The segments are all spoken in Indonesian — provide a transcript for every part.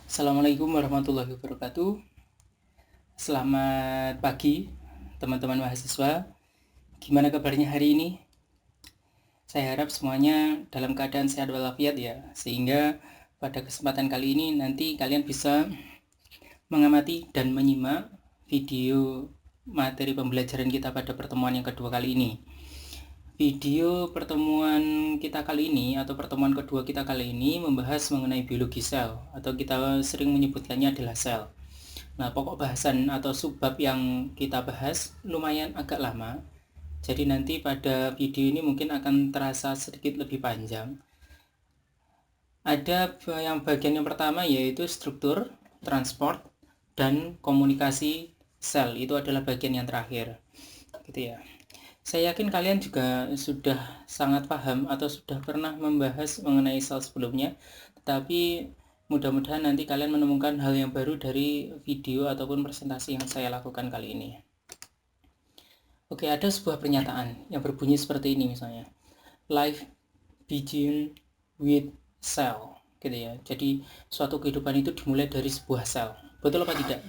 Assalamualaikum warahmatullahi wabarakatuh. Selamat pagi teman-teman mahasiswa. Gimana kabarnya hari ini? Saya harap semuanya dalam keadaan sehat walafiat ya, sehingga pada kesempatan kali ini nanti kalian bisa mengamati dan menyimak video materi pembelajaran kita pada pertemuan yang kedua kali ini. Video pertemuan kita kali ini atau pertemuan kedua kita kali ini membahas mengenai biologi sel, atau kita sering menyebutkannya adalah sel. Nah, pokok bahasan atau subbab yang kita bahas lumayan agak lama. Jadi nanti pada video ini mungkin akan terasa sedikit lebih panjang. Ada yang bagian yang pertama yaitu struktur, transport, dan komunikasi sel. Itu adalah bagian yang terakhir. Gitu ya. Saya yakin kalian juga sudah sangat paham atau sudah pernah membahas mengenai sel sebelumnya, tetapi mudah-mudahan nanti kalian menemukan hal yang baru dari video ataupun presentasi yang saya lakukan kali ini. Oke, ada sebuah pernyataan yang berbunyi seperti ini misalnya. Life begin with cell, gitu ya. Jadi suatu kehidupan itu dimulai dari sebuah sel. Betul apa tidak?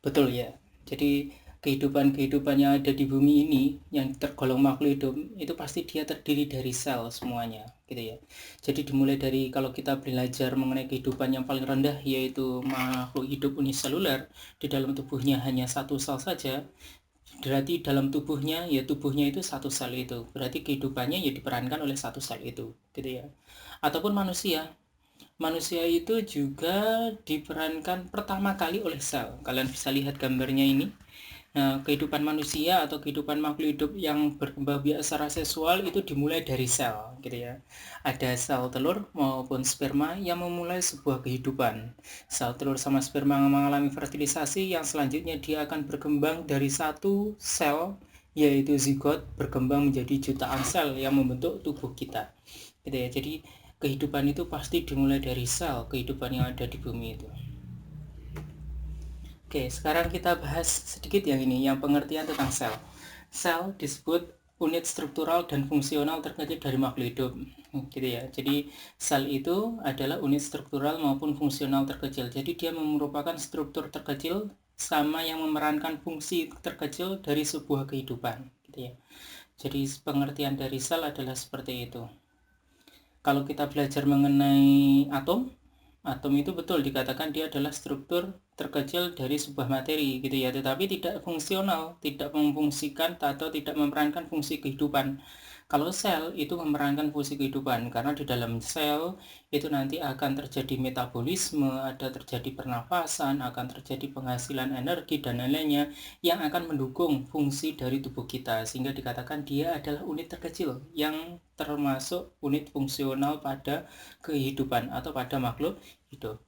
Betul ya. Jadi kehidupan yang ada di bumi ini yang tergolong makhluk hidup itu pasti dia terdiri dari sel semuanya, gitu ya. Jadi dimulai dari, kalau kita belajar mengenai kehidupan yang paling rendah yaitu makhluk hidup uniseluler, di dalam tubuhnya hanya satu sel saja. Berarti dalam tubuhnya itu satu sel itu. Berarti kehidupannya ya diperankan oleh satu sel itu, gitu ya. Ataupun manusia itu juga diperankan pertama kali oleh sel. Kalian bisa lihat gambarnya ini. Nah, kehidupan manusia atau kehidupan makhluk hidup yang berkembang biak secara seksual itu dimulai dari sel, gitu ya. Ada sel telur maupun sperma yang memulai sebuah kehidupan. Sel telur sama sperma mengalami fertilisasi yang selanjutnya dia akan berkembang dari satu sel yaitu zigot berkembang menjadi jutaan sel yang membentuk tubuh kita, gitu ya. Jadi kehidupan itu pasti dimulai dari sel, kehidupan yang ada di bumi itu. Oke, sekarang kita bahas sedikit yang ini, yang pengertian tentang sel. Sel disebut unit struktural dan fungsional terkecil dari makhluk hidup, gitu ya. Jadi sel itu adalah unit struktural maupun fungsional terkecil. Jadi dia merupakan struktur terkecil sama yang memerankan fungsi terkecil dari sebuah kehidupan, gitu ya. Jadi pengertian dari sel adalah seperti itu. Kalau kita belajar mengenai atom itu betul dikatakan dia adalah struktur terkecil dari sebuah materi, gitu ya, tetapi tidak fungsional, tidak memfungsikan atau tidak memerankan fungsi kehidupan. Kalau sel itu memerankan fungsi kehidupan, karena di dalam sel itu nanti akan terjadi metabolisme, ada terjadi pernafasan, akan terjadi penghasilan energi dan lain-lainnya yang akan mendukung fungsi dari tubuh kita, sehingga dikatakan dia adalah unit terkecil yang termasuk unit fungsional pada kehidupan atau pada makhluk hidup.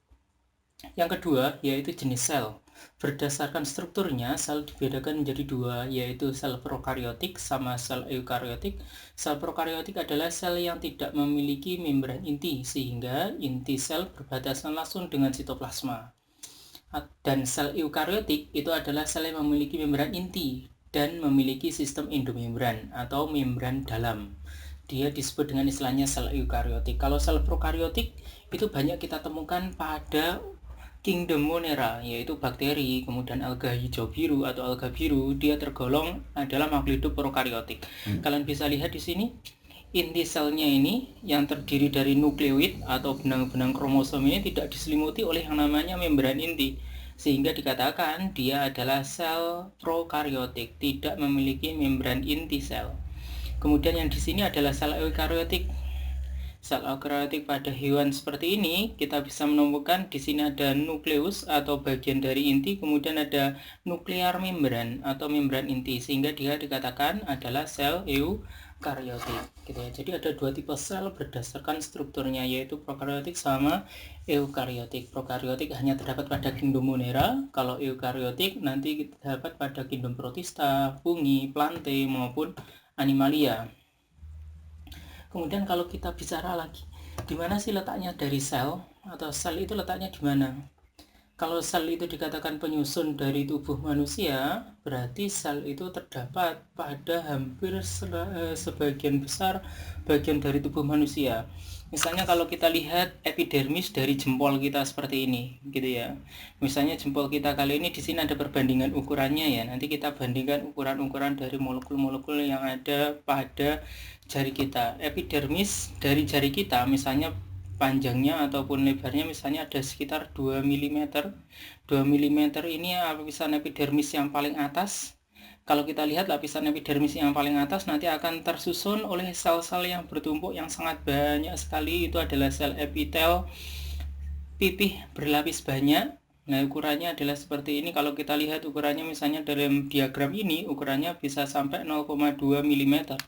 Yang kedua yaitu jenis sel. Berdasarkan strukturnya, sel dibedakan menjadi dua, yaitu sel prokariotik sama sel eukariotik. Sel prokariotik adalah sel yang tidak memiliki membran inti, sehingga inti sel berbatasan langsung dengan sitoplasma. Dan sel eukariotik itu adalah sel yang memiliki membran inti dan memiliki sistem endomembran atau membran dalam. Dia disebut dengan istilahnya sel eukariotik. Kalau sel prokariotik itu banyak kita temukan pada Kingdom Monera, yaitu bakteri, kemudian alga hijau biru atau alga biru, dia tergolong adalah makhluk hidup prokariotik. Kalian bisa lihat di sini, inti selnya ini yang terdiri dari nukleoid atau benang-benang kromosom ini tidak diselimuti oleh yang namanya membran inti, sehingga dikatakan dia adalah sel prokariotik, tidak memiliki membran inti sel. Kemudian yang di sini adalah sel eukariotik. Sel eukariotik pada hewan seperti ini kita bisa menemukan di sini ada nukleus atau bagian dari inti, kemudian ada nuklear membran atau membran inti, sehingga dia dikatakan adalah sel eukariotik, gitu ya. Jadi ada dua tipe sel berdasarkan strukturnya, yaitu prokariotik sama eukariotik. Prokariotik hanya terdapat pada Kingdom Monera, kalau eukariotik nanti kita dapat pada Kingdom Protista, fungi, plante maupun animalia. Kemudian kalau kita bicara lagi, di mana sih letaknya dari sel, atau sel itu letaknya di mana? Kalau sel itu dikatakan penyusun dari tubuh manusia, berarti sel itu terdapat pada hampir sebagian besar bagian dari tubuh manusia. Misalnya kalau kita lihat epidermis dari jempol kita seperti ini, gitu ya. Misalnya jempol kita kali ini di sini ada perbandingan ukurannya ya. Nanti kita bandingkan ukuran-ukuran dari molekul-molekul yang ada pada jari kita. Epidermis dari jari kita misalnya panjangnya ataupun lebarnya misalnya ada sekitar 2 mm. 2 mm ini lapisan epidermis yang paling atas. Kalau kita lihat lapisan epidermis yang paling atas nanti akan tersusun oleh sel-sel yang bertumpuk yang sangat banyak sekali. Itu adalah sel epitel pipih berlapis banyak. Nah, ukurannya adalah seperti ini. Kalau kita lihat ukurannya misalnya dalam diagram ini, ukurannya bisa sampai 0,2 mm.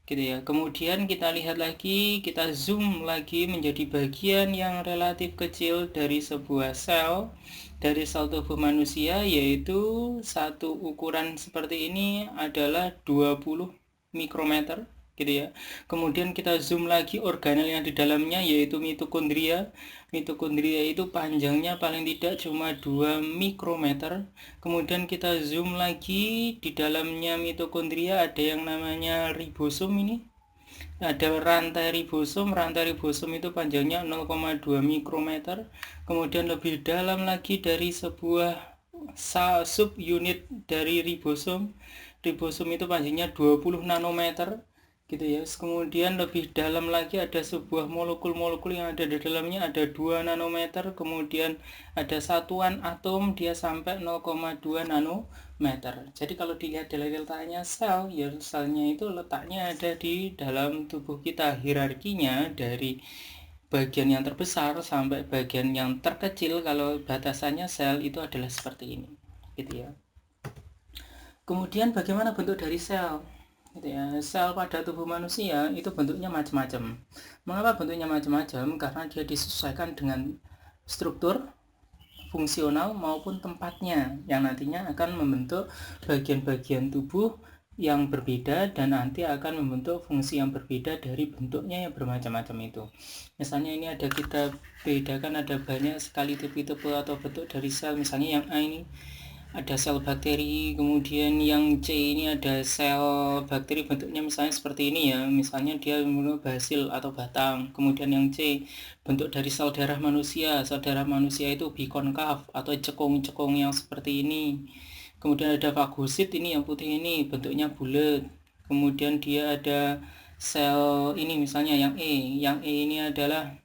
Gitu ya. Kemudian kita lihat lagi, kita zoom lagi menjadi bagian yang relatif kecil dari sebuah sel, dari sel tubuh manusia, yaitu satu ukuran seperti ini adalah 20 mikrometer, gitu ya. Kemudian kita zoom lagi organel yang di dalamnya, yaitu mitokondria. Mitokondria itu panjangnya paling tidak cuma 2 mikrometer. Kemudian kita zoom lagi, di dalamnya mitokondria ada yang namanya ribosom ini. Ada rantai ribosom itu panjangnya 0,2 mikrometer. Kemudian lebih dalam lagi dari sebuah subunit dari ribosom. Ribosom itu panjangnya 20 nanometer. Gitu ya. Kemudian lebih dalam lagi ada sebuah molekul-molekul yang ada di dalamnya ada 2 nanometer, kemudian ada satuan atom dia sampai 0,2 nanometer. Jadi kalau dilihat dari letaknya sel, ya selnya itu letaknya ada di dalam tubuh kita, hierarkinya dari bagian yang terbesar sampai bagian yang terkecil. Kalau batasannya sel itu adalah seperti ini, gitu ya. Kemudian bagaimana bentuk dari sel? Gitu ya. Sel pada tubuh manusia itu bentuknya macam-macam. Mengapa bentuknya macam-macam? Karena dia disesuaikan dengan struktur, fungsional maupun tempatnya yang nantinya akan membentuk bagian-bagian tubuh yang berbeda dan nanti akan membentuk fungsi yang berbeda dari bentuknya yang bermacam-macam itu. Misalnya ini ada kita bedakan, ada banyak sekali tipe-tipe atau bentuk dari sel. Misalnya yang A ini ada sel bakteri, kemudian yang C ini ada sel bakteri bentuknya misalnya seperti ini ya, misalnya dia membentuk basil atau batang. Kemudian yang C bentuk dari sel darah manusia itu bikonkav atau cekung-cekung yang seperti ini. Kemudian ada fagosit ini yang putih ini bentuknya bulat. Kemudian dia ada sel ini misalnya yang E ini adalah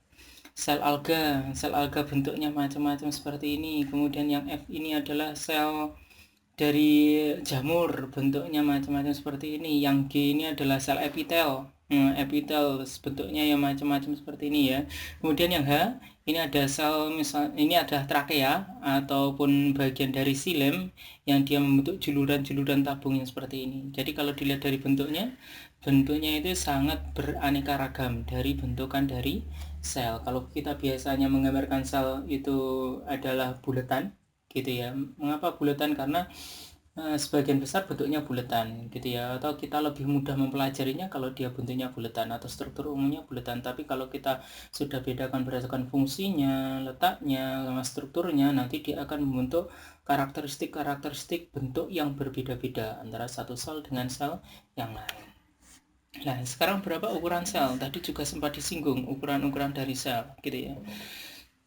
sel alga bentuknya macam-macam seperti ini. Kemudian yang F ini adalah sel dari jamur, bentuknya macam-macam seperti ini. Yang G ini adalah sel epitel, epitel bentuknya yang macam-macam seperti ini ya. Kemudian yang H ini ada sel, misal ini ada trakea ataupun bagian dari xilem yang dia membentuk juluran-juluran tabung yang seperti ini. Jadi kalau dilihat dari bentuknya itu sangat beraneka ragam dari bentukan dari sel. Kalau kita biasanya menggambarkan sel itu adalah bulatan, gitu ya. Mengapa bulatan? Karena sebagian besar bentuknya bulatan, gitu ya. Atau kita lebih mudah mempelajarinya kalau dia bentuknya bulatan atau struktur umumnya bulatan. Tapi kalau kita sudah bedakan berdasarkan fungsinya, letaknya, sama strukturnya, nanti dia akan membentuk karakteristik bentuk yang berbeda-beda antara satu sel dengan sel yang lain. Nah, sekarang berapa ukuran sel? Tadi juga sempat disinggung ukuran-ukuran dari sel, gitu ya.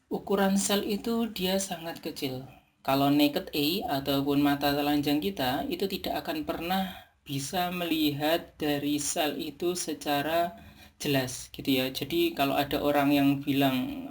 Ukuran sel itu dia sangat kecil. Kalau naked eye ataupun mata telanjang kita itu tidak akan pernah bisa melihat dari sel itu secara jelas, gitu ya. Jadi kalau ada orang yang bilang,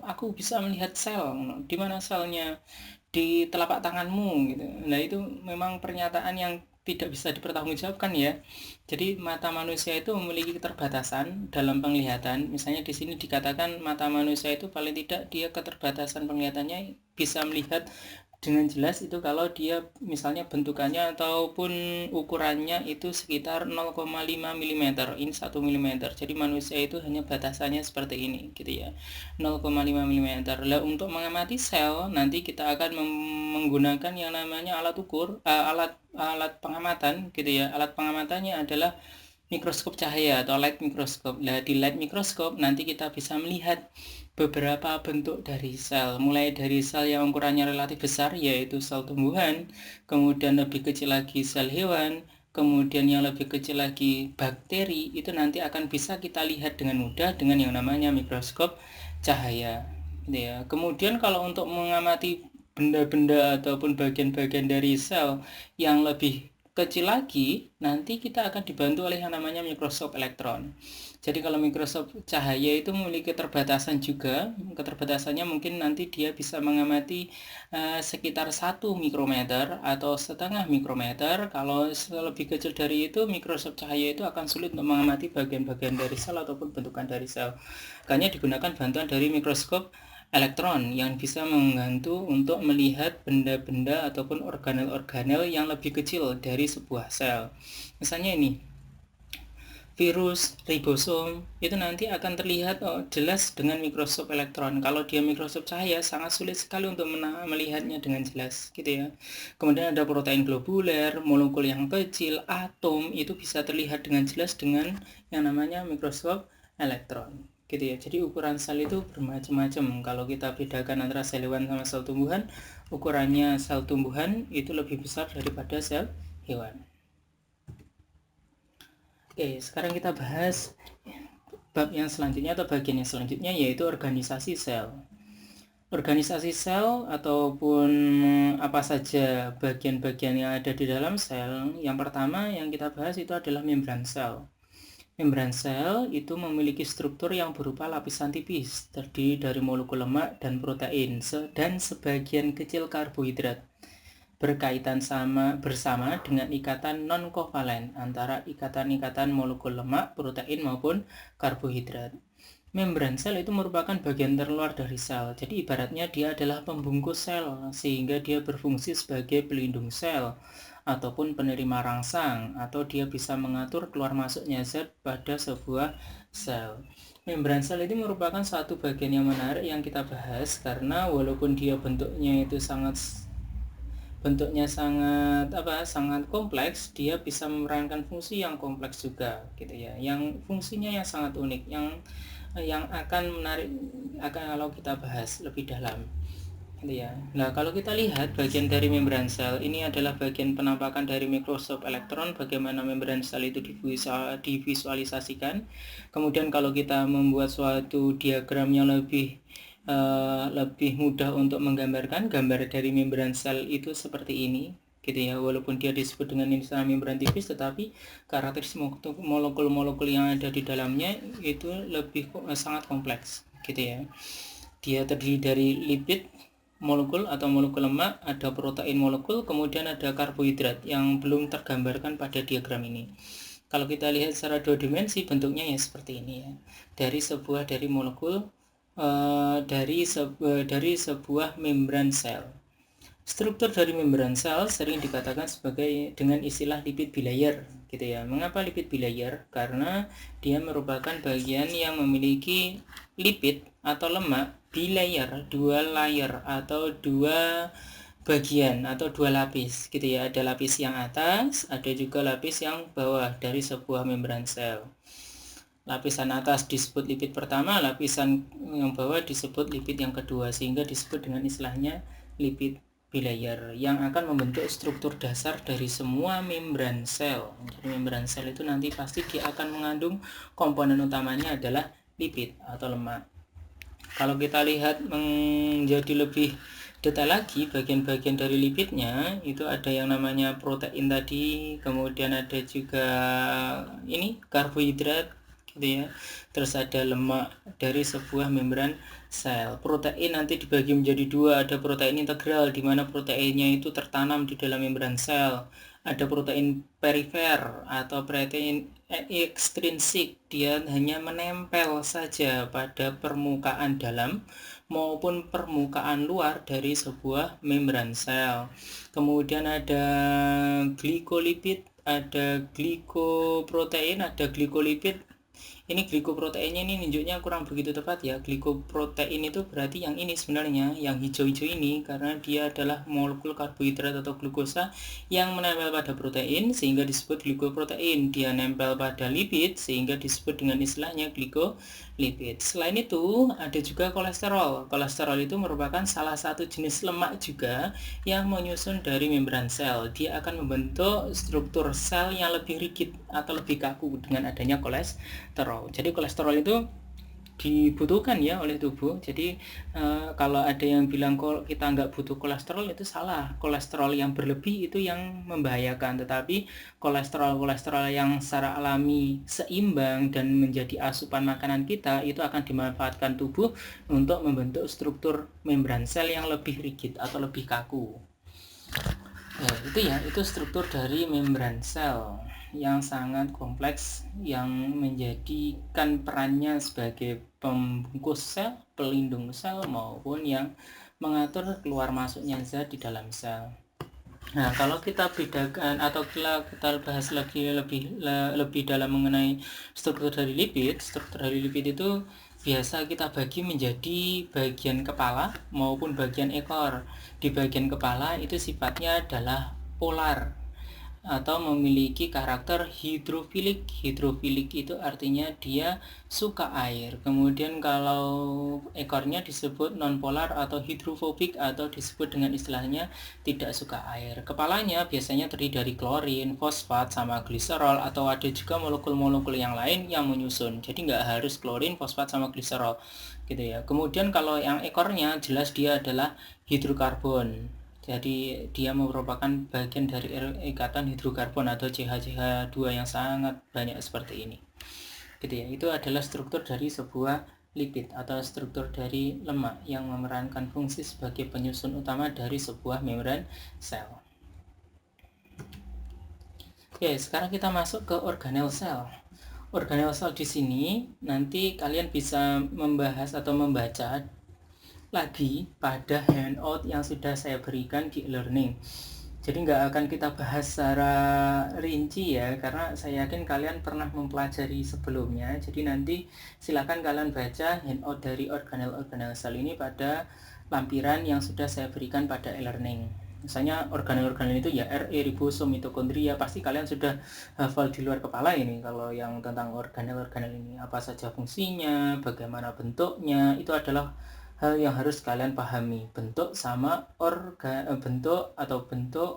aku bisa melihat sel, di mana selnya? Di telapak tanganmu, gitu. Nah, itu memang pernyataan yang tidak bisa dipertanggungjawabkan ya. Jadi mata manusia itu memiliki keterbatasan dalam penglihatan. Misalnya di sini dikatakan mata manusia itu paling tidak dia keterbatasan penglihatannya bisa melihat dengan jelas itu kalau dia misalnya bentukannya ataupun ukurannya itu sekitar 0,5 mm, ini 1 mm. Jadi manusia itu hanya batasannya seperti ini, gitu ya, 0,5 mm. Lah untuk mengamati sel nanti kita akan menggunakan yang namanya alat ukur, alat pengamatan, gitu ya. Alat pengamatannya adalah mikroskop cahaya atau light mikroskop. Nah, di light mikroskop nanti kita bisa melihat beberapa bentuk dari sel, mulai dari sel yang ukurannya relatif besar yaitu sel tumbuhan, kemudian lebih kecil lagi sel hewan, kemudian yang lebih kecil lagi bakteri. Itu nanti akan bisa kita lihat dengan mudah dengan yang namanya mikroskop cahaya, gitu ya. Kemudian kalau untuk mengamati benda-benda ataupun bagian-bagian dari sel yang lebih kecil lagi, nanti kita akan dibantu oleh yang namanya mikroskop elektron. Jadi kalau mikroskop cahaya itu memiliki keterbatasan juga. Keterbatasannya mungkin nanti dia bisa mengamati sekitar 1 mikrometer atau setengah mikrometer. Kalau lebih kecil dari itu, mikroskop cahaya itu akan sulit untuk mengamati bagian-bagian dari sel ataupun bentukan dari sel. Makanya digunakan bantuan dari mikroskop elektron yang bisa membantu untuk melihat benda-benda ataupun organel-organel yang lebih kecil dari sebuah sel. Misalnya ini, virus, ribosom, itu nanti akan terlihat jelas dengan mikroskop elektron. Kalau dia mikroskop cahaya sangat sulit sekali untuk melihatnya dengan jelas, gitu ya. Kemudian ada protein globuler, molekul yang kecil, atom, itu bisa terlihat dengan jelas dengan yang namanya mikroskop elektron, gitu ya. Jadi ukuran sel itu bermacam-macam. Kalau kita bedakan antara sel hewan sama sel tumbuhan, ukurannya sel tumbuhan itu lebih besar daripada sel hewan. Oke, sekarang kita bahas bab yang selanjutnya atau bagian yang selanjutnya, yaitu organisasi sel. Organisasi sel ataupun apa saja bagian-bagian yang ada di dalam sel, yang pertama yang kita bahas itu adalah membran sel. Membran sel itu memiliki struktur yang berupa lapisan tipis, terdiri dari molekul lemak dan protein, dan sebagian kecil karbohidrat, berkaitan bersama dengan ikatan non-kovalen antara ikatan-ikatan molekul lemak, protein maupun karbohidrat. Membran sel itu merupakan bagian terluar dari sel. Jadi ibaratnya dia adalah pembungkus sel, sehingga dia berfungsi sebagai pelindung sel ataupun penerima rangsang, atau dia bisa mengatur keluar masuknya zat pada sebuah sel. Membran sel itu merupakan satu bagian yang menarik yang kita bahas, karena walaupun dia bentuknya sangat kompleks, dia bisa memerankan fungsi yang kompleks juga, gitu ya, yang fungsinya yang sangat unik, yang akan menarik kalau kita bahas lebih dalam, gitu ya. Nah, kalau kita lihat bagian dari membran sel, ini adalah bagian penampakan dari mikroskop elektron, bagaimana membran sel itu divisualisasikan. Kemudian kalau kita membuat suatu diagram yang lebih mudah untuk menggambarkan, gambar dari membran sel itu seperti ini, gitu ya. Walaupun dia disebut dengan istilah membran tipis, tetapi karakteristik molekul-molekul yang ada di dalamnya itu sangat kompleks, gitu ya. Dia terdiri dari lipid molekul atau molekul lemak, ada protein molekul, kemudian ada karbohidrat yang belum tergambarkan pada diagram ini. Kalau kita lihat secara 2 dimensi, bentuknya ya seperti ini ya. Dari molekul dari sebuah membran sel. Struktur dari membran sel sering dikatakan dengan istilah lipid bilayer, gitu ya. Mengapa lipid bilayer? Karena dia merupakan bagian yang memiliki lipid atau lemak bilayer, 2 layer atau 2 bagian atau 2 lapis, gitu ya. Ada lapis yang atas, ada juga lapis yang bawah dari sebuah membran sel. Lapisan atas disebut lipid pertama, lapisan yang bawah disebut lipid yang kedua, sehingga disebut dengan istilahnya lipid bilayer yang akan membentuk struktur dasar dari semua membran sel. Jadi membran sel itu nanti pasti dia akan mengandung komponen utamanya adalah lipid atau lemak. Kalau kita lihat menjadi lebih detail lagi, bagian-bagian dari lipidnya itu ada yang namanya protein tadi, kemudian ada juga ini karbohidrat, gitu ya. Terus ada lemak dari sebuah membran sel. Protein nanti dibagi menjadi 2, ada protein integral di mana proteinnya itu tertanam di dalam membran sel. Ada protein perifer atau protein ekstrinsik, dia hanya menempel saja pada permukaan dalam maupun permukaan luar dari sebuah membran sel. Kemudian ada glikolipid, ada glikoprotein, ada glikolipid. Ini glikoproteinnya ini nunjuknya kurang begitu tepat ya. Glikoprotein itu berarti yang ini sebenarnya, yang hijau-hijau ini, karena dia adalah molekul karbohidrat atau glukosa yang menempel pada protein sehingga disebut glikoprotein. Dia nempel pada lipid sehingga disebut dengan istilahnya glikolipid. Selain itu ada juga kolesterol. Kolesterol itu merupakan salah satu jenis lemak juga yang menyusun dari membran sel. Dia akan membentuk struktur sel yang lebih rigid atau lebih kaku dengan adanya kolesterol. Jadi kolesterol itu dibutuhkan ya oleh tubuh. Jadi kalau ada yang bilang kalau kita nggak butuh kolesterol, itu salah. Kolesterol yang berlebih itu yang membahayakan, tetapi kolesterol yang secara alami seimbang dan menjadi asupan makanan kita itu akan dimanfaatkan tubuh untuk membentuk struktur membran sel yang lebih rigid atau lebih kaku. Ya, itu struktur dari membran sel yang sangat kompleks yang menjadikan perannya sebagai pembungkus sel, pelindung sel, maupun yang mengatur keluar masuknya zat di dalam sel. Nah, kalau kita bedakan atau kita bahas lagi lebih dalam mengenai struktur dari lipid itu biasa kita bagi menjadi bagian kepala maupun bagian ekor. Di bagian kepala itu sifatnya adalah polar atau memiliki karakter hidrofilik. Hidrofilik itu artinya dia suka air. Kemudian kalau ekornya disebut nonpolar atau hidrofobik atau disebut dengan istilahnya tidak suka air. Kepalanya biasanya terdiri dari klorin, fosfat, sama gliserol, atau ada juga molekul-molekul yang lain yang menyusun. Jadi nggak harus klorin, fosfat, sama gliserol gitu ya. Kemudian kalau yang ekornya jelas dia adalah hidrokarbon. Jadi dia merupakan bagian dari ikatan hidrokarbon atau CH2 yang sangat banyak seperti ini. Gitu ya. Itu adalah struktur dari sebuah lipid atau struktur dari lemak yang memerankan fungsi sebagai penyusun utama dari sebuah membran sel. Oke, sekarang kita masuk ke organel sel. Organel sel di sini nanti kalian bisa membahas atau membaca lagi pada handout yang sudah saya berikan di e-learning. Jadi nggak akan kita bahas secara rinci ya, karena saya yakin kalian pernah mempelajari sebelumnya. Jadi nanti silakan kalian baca handout dari organel-organel sel ini pada lampiran yang sudah saya berikan pada e-learning. Misalnya organel-organel itu ya RE, ribosom, mitokondria, pasti kalian sudah hafal di luar kepala ini. Kalau yang tentang organel-organel ini, apa saja fungsinya, bagaimana bentuknya, itu adalah hal yang harus kalian pahami. Bentuk sama bentuk,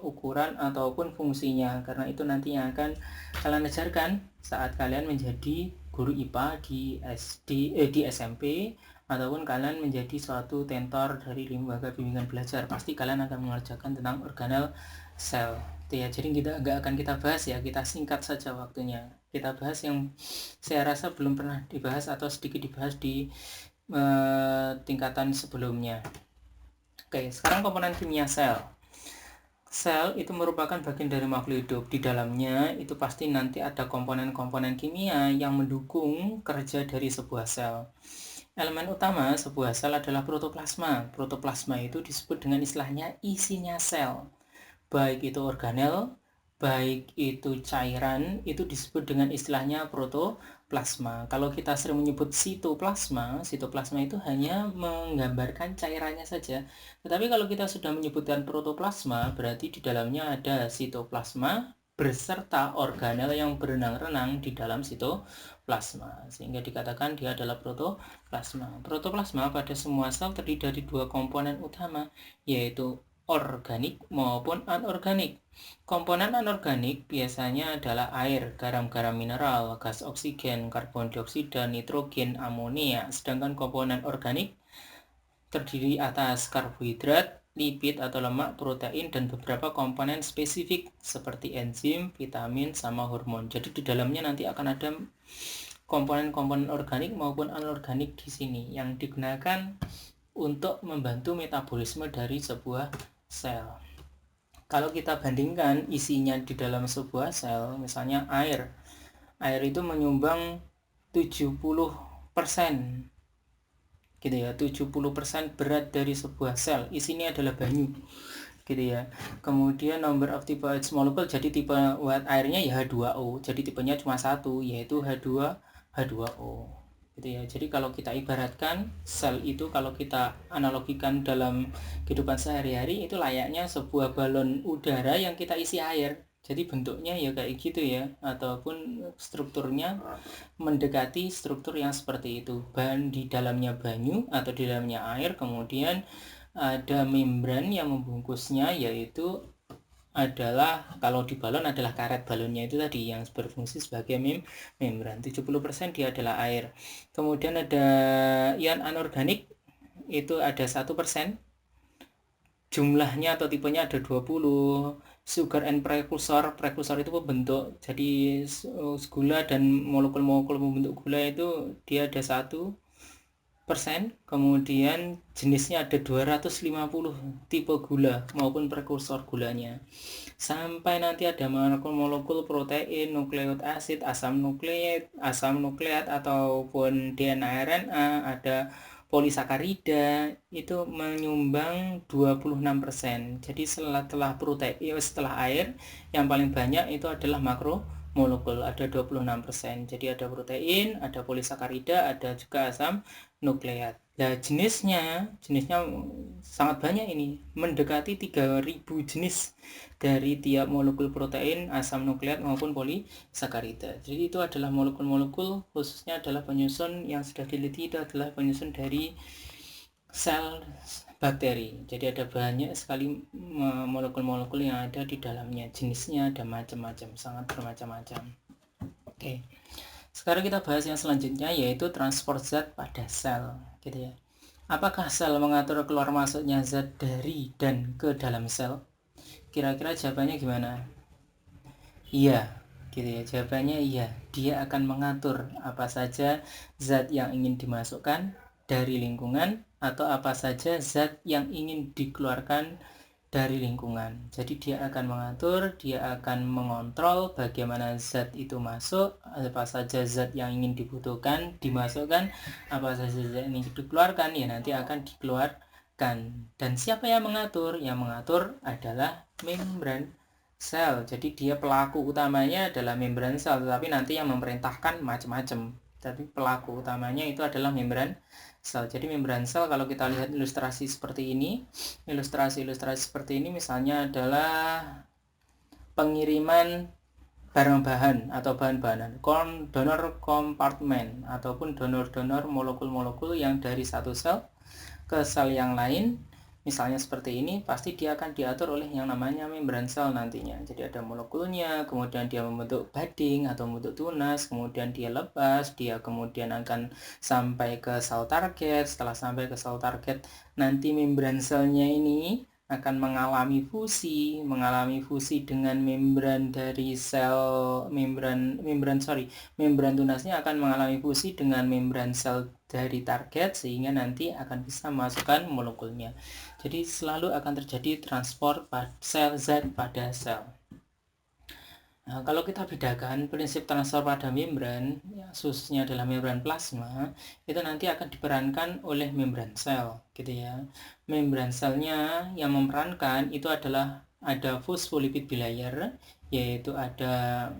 ukuran ataupun fungsinya, karena itu nanti yang akan kalian ajarkan saat kalian menjadi guru IPA di SMP ataupun kalian menjadi suatu tentor dari lembaga bimbingan belajar. Pasti kalian akan mengerjakan tentang organel sel ya. Jadi kita nggak akan kita bahas ya, kita singkat saja waktunya. Kita bahas yang saya rasa belum pernah dibahas atau sedikit dibahas di tingkatan sebelumnya. Oke, sekarang komponen kimia sel. Sel itu merupakan bagian dari makhluk hidup. Di dalamnya itu pasti nanti ada komponen-komponen kimia yang mendukung kerja dari sebuah sel. Elemen utama sebuah sel adalah protoplasma. Protoplasma itu disebut dengan istilahnya isinya sel. Baik itu organel, baik itu cairan, itu disebut dengan istilahnya protoplasma. Kalau kita sering menyebut sitoplasma itu hanya menggambarkan cairannya saja. Tetapi kalau kita sudah menyebutkan protoplasma, berarti di dalamnya ada sitoplasma berserta organel yang berenang-renang di dalam sitoplasma, sehingga dikatakan dia adalah protoplasma. Protoplasma pada semua sel terdiri dari dua komponen utama, yaitu organik maupun anorganik. Komponen anorganik biasanya adalah air, garam-garam mineral, gas oksigen, karbon dioksida, nitrogen, amonia. Sedangkan komponen organik terdiri atas karbohidrat, lipid atau lemak, protein, dan beberapa komponen spesifik seperti enzim, vitamin, sama hormon. Jadi di dalamnya nanti akan ada komponen-komponen organik maupun anorganik di sini yang digunakan untuk membantu metabolisme dari sebuah sel. Kalau kita bandingkan isinya di dalam sebuah sel, misalnya air itu menyumbang 70% gitu ya, 70% berat dari sebuah sel. Isinya adalah banyu gitu ya. Kemudian number of type H molecule, jadi tipe watt airnya ya H2O, jadi tipenya cuma satu, yaitu H2 H2O gitu ya. Jadi kalau kita ibaratkan sel itu, kalau kita analogikan dalam kehidupan sehari-hari, itu layaknya sebuah balon udara yang kita isi air. Jadi bentuknya ya kayak gitu ya, ataupun strukturnya mendekati struktur yang seperti itu. Bahan di dalamnya banyu atau di dalamnya air, kemudian ada membran yang membungkusnya, yaitu adalah, kalau di balon adalah karet balonnya itu tadi yang berfungsi sebagai membran. 70% dia adalah air. Kemudian ada ion anorganik, itu ada 1%. Jumlahnya atau tipenya ada 20. Sugar and precursor itu pembentuk, jadi gula dan molekul-molekul pembentuk gula itu dia ada 1%. Kemudian jenisnya ada 250 tipe gula maupun prekursor gulanya, sampai nanti ada molekul-molekul protein, nukleot asid, asam nukleat ataupun DNA RNA, ada polisakarida, itu menyumbang 26%. Jadi setelah protein, setelah air, yang paling banyak itu adalah makromolekul, ada 26%. Jadi ada protein, ada polisakarida, ada juga asam nukleat. Nah, jenisnya sangat banyak, ini mendekati 3000 jenis dari tiap molekul protein, asam nukleat maupun polisakarida. Jadi itu adalah molekul-molekul, khususnya adalah penyusun yang sudah diteliti, itu adalah penyusun dari sel bakteri. Jadi ada banyak sekali molekul-molekul yang ada di dalamnya. Jenisnya ada macam-macam, sangat bermacam-macam. Oke. Sekarang kita bahas yang selanjutnya, yaitu transport zat pada sel, gitu ya. Apakah sel mengatur keluar masuknya zat dari dan ke dalam sel? Kira-kira jawabannya gimana? Iya, gitu ya. Jawabannya iya. Dia akan mengatur apa saja zat yang ingin dimasukkan dari lingkungan atau apa saja zat yang ingin dikeluarkan dari lingkungan. Jadi dia akan mengatur, dia akan mengontrol bagaimana zat itu masuk, apa saja zat yang ingin dibutuhkan dimasukkan, apa saja zat yang ingin dikeluarkan ya nanti akan dikeluarkan. Dan siapa yang mengatur? Yang mengatur adalah membran sel. Jadi dia pelaku utamanya adalah membran sel, tetapi nanti yang memerintahkan macam-macam. Tapi pelaku utamanya itu adalah membran sel. Jadi membran sel, kalau kita lihat ilustrasi seperti ini, ilustrasi seperti ini misalnya adalah pengiriman barang bahan atau bahan-bahan, donor kompartemen ataupun donor molekul-molekul yang dari satu sel ke sel yang lain. Misalnya seperti ini, pasti dia akan diatur oleh yang namanya membran sel nantinya. Jadi ada molekulnya, kemudian dia membentuk budding atau membentuk tunas, kemudian dia lepas, dia kemudian akan sampai ke sel target. Setelah sampai ke sel target, nanti membran selnya ini akan mengalami fusi dengan membran dari sel membran tunasnya akan mengalami fusi dengan membran sel dari target, sehingga nanti akan bisa masukkan molekulnya. Jadi selalu akan terjadi transport sel zat pada sel. Nah, kalau kita bedakan prinsip transfer pada membran, ya, khususnya adalah membran plasma, itu nanti akan diperankan oleh membran sel, gitu ya. Membran selnya yang memerankan itu adalah ada fosfolipid bilayer, yaitu ada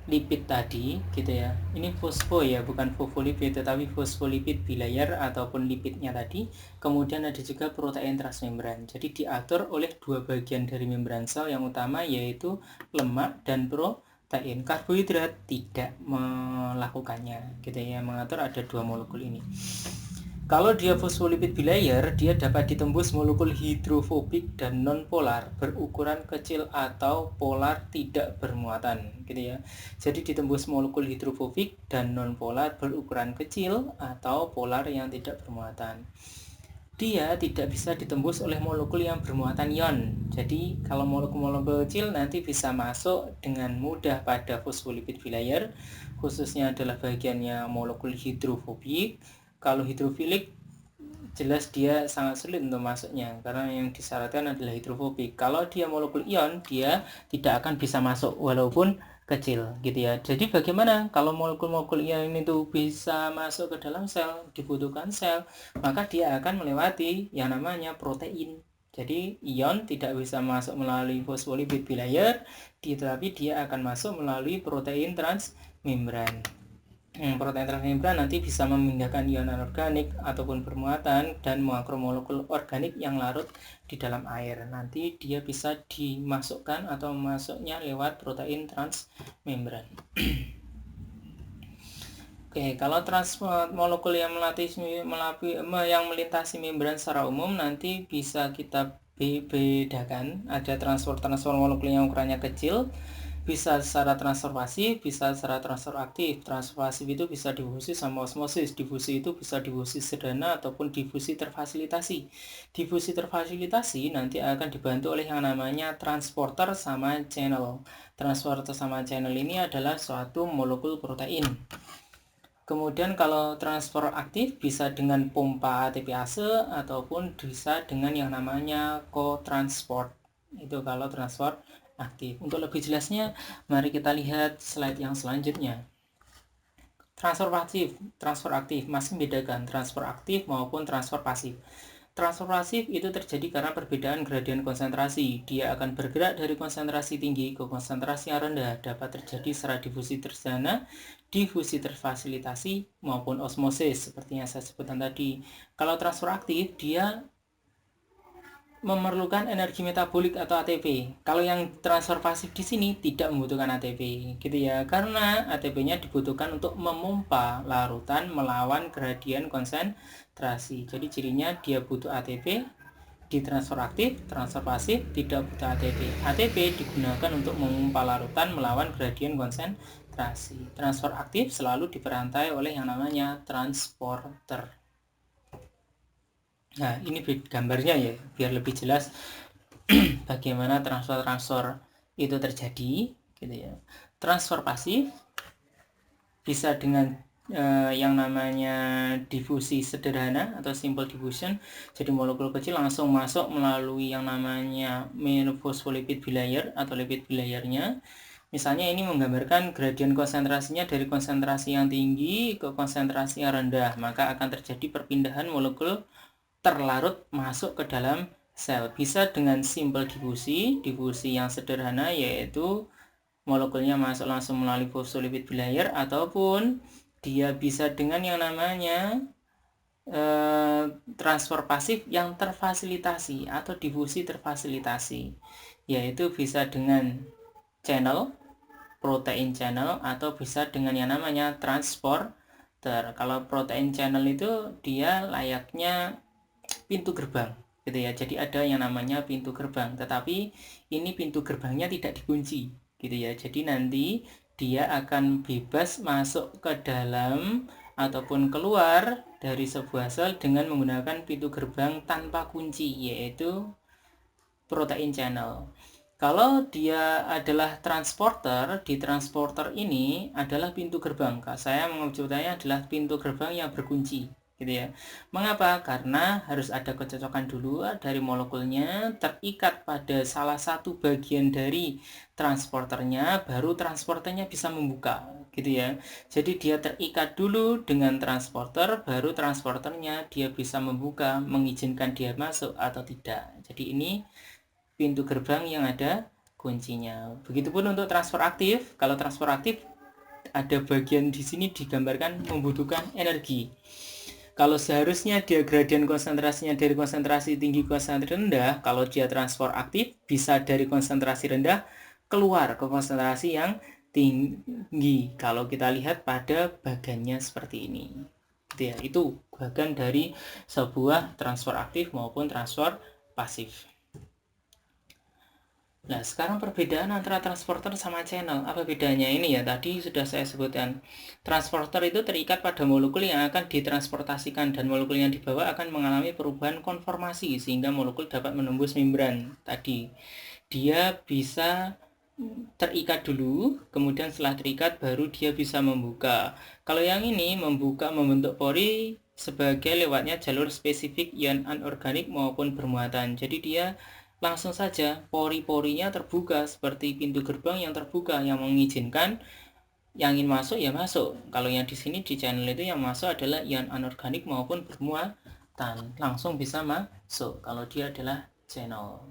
lipid tadi, gitu ya. Ini fosfo ya, bukan fosfolipid, tetapi fosfolipid bilayer ataupun lipidnya tadi. Kemudian ada juga protein transmembran. Jadi diatur oleh dua bagian dari membran sel yang utama, yaitu lemak dan protein. Karbohidrat tidak melakukannya, gitu ya. Mengatur ada dua molekul ini. Kalau dia fosfolipid bilayer, dia dapat ditembus molekul hidrofobik dan non-polar berukuran kecil atau polar tidak bermuatan, gitu ya. Jadi ditembus molekul hidrofobik dan non-polar berukuran kecil atau polar yang tidak bermuatan. Dia tidak bisa ditembus oleh molekul yang bermuatan ion. Jadi kalau molekul-molekul kecil nanti bisa masuk dengan mudah pada fosfolipid bilayer, khususnya adalah bagiannya molekul hidrofobik. Kalau hidrofilik jelas dia sangat sulit untuk masuknya, karena yang disyaratkan adalah hidrofobik. Kalau dia molekul ion, dia tidak akan bisa masuk walaupun kecil, gitu ya. Jadi bagaimana kalau molekul-molekul ion itu bisa masuk ke dalam sel, dibutuhkan sel, maka dia akan melewati yang namanya protein. Jadi ion tidak bisa masuk melalui fosfolipid bilayer, tetapi dia akan masuk melalui protein transmembran. Protein transmembran nanti bisa memindahkan ion anorganik ataupun bermuatan dan makromolekul organik yang larut di dalam air. Nanti dia bisa dimasukkan atau masuknya lewat protein transmembran. Oke, kalau transport molekul yang melintasi membran secara umum nanti bisa kita bedakan. Ada transfer molekul yang ukurannya kecil, bisa secara transfer pasif, bisa secara transfer aktif. Transfer pasif itu bisa difusi sama osmosis. Difusi itu bisa difusi sederhana ataupun difusi terfasilitasi. Difusi terfasilitasi nanti akan dibantu oleh yang namanya transporter sama channel. Transporter sama channel ini adalah suatu molekul protein. Kemudian kalau transfer aktif bisa dengan pompa ATPase ataupun bisa dengan yang namanya co-transport. Itu kalau transfer aktif. Untuk lebih jelasnya, mari kita lihat slide yang selanjutnya. Transfer aktif masih membedakan transfer aktif maupun transfer pasif. Transfer pasif itu terjadi karena perbedaan gradien konsentrasi. Dia akan bergerak dari konsentrasi tinggi ke konsentrasi yang rendah. Dapat terjadi secara difusi tersederhana, difusi terfasilitasi, maupun osmosis seperti yang saya sebutkan tadi. Kalau transfer aktif, dia memerlukan energi metabolik atau ATP. Kalau yang transfer pasif di sini tidak membutuhkan ATP, gitu ya. Karena ATP-nya dibutuhkan untuk memompa larutan melawan gradien konsentrasi. Jadi cirinya dia butuh ATP. Di transfer aktif, transfer pasif tidak butuh ATP. ATP digunakan untuk memompa larutan melawan gradien konsentrasi. Transfer aktif selalu diperantai oleh yang namanya transporter. Nah, ini gambarnya ya, biar lebih jelas bagaimana transfer itu terjadi, gitu ya. Transfer pasif bisa dengan yang namanya difusi sederhana atau simple diffusion. Jadi molekul kecil langsung masuk melalui yang namanya monophospholipid bilayer atau lipid bilayernya. Misalnya ini menggambarkan gradien konsentrasinya dari konsentrasi yang tinggi ke konsentrasi yang rendah, maka akan terjadi perpindahan molekul terlarut masuk ke dalam sel. Bisa dengan simple difusi yang sederhana, yaitu molekulnya masuk langsung melalui phospholipid bilayer, ataupun dia bisa dengan yang namanya transfer pasif yang terfasilitasi atau difusi terfasilitasi, yaitu bisa dengan channel, protein channel, atau bisa dengan yang namanya transporter. Kalau protein channel itu dia layaknya pintu gerbang, gitu ya. Jadi ada yang namanya pintu gerbang, tetapi ini pintu gerbangnya tidak dikunci, gitu ya. Jadi nanti dia akan bebas masuk ke dalam ataupun keluar dari sebuah sel dengan menggunakan pintu gerbang tanpa kunci, yaitu protein channel. Kalau dia adalah transporter, di transporter ini adalah pintu gerbang. Saya menyebutnya adalah pintu gerbang yang berkunci, gitu ya. Mengapa? Karena harus ada kecocokan dulu dari molekulnya terikat pada salah satu bagian dari transporternya, baru transporternya bisa membuka, gitu ya. Jadi dia terikat dulu dengan transporter, baru transporternya dia bisa membuka, mengizinkan dia masuk atau tidak. Jadi ini pintu gerbang yang ada kuncinya. Begitupun untuk transfer aktif. Kalau transfer aktif ada bagian di sini digambarkan membutuhkan energi. Kalau seharusnya dia gradien konsentrasinya dari konsentrasi tinggi ke konsentrasi rendah, kalau dia transfer aktif bisa dari konsentrasi rendah keluar ke konsentrasi yang tinggi. Kalau kita lihat pada bagannya seperti ini, ya, itu bagan dari sebuah transfer aktif maupun transfer pasif. Nah, sekarang perbedaan antara transporter sama channel. Apa bedanya ini ya? Tadi sudah saya sebutkan. Transporter itu terikat pada molekul yang akan ditransportasikan, dan molekul yang dibawa akan mengalami perubahan konformasi sehingga molekul dapat menembus membran. Tadi dia bisa terikat dulu, kemudian setelah terikat baru dia bisa membuka. Kalau yang ini membuka membentuk pori sebagai lewatnya jalur spesifik ion anorganik maupun bermuatan. Jadi dia langsung saja pori-porinya terbuka seperti pintu gerbang yang terbuka yang mengizinkan yang ingin masuk ya masuk. Kalau yang di sini di channel itu yang masuk adalah ion anorganik maupun bermuatan, langsung bisa masuk kalau dia adalah channel,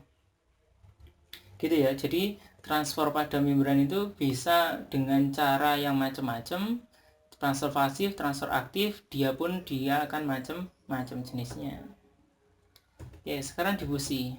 gitu ya. Jadi transfer pada membran itu bisa dengan cara yang macam-macam. transfer pasif, transfer aktif, dia akan macam jenisnya. Oke, sekarang difusi.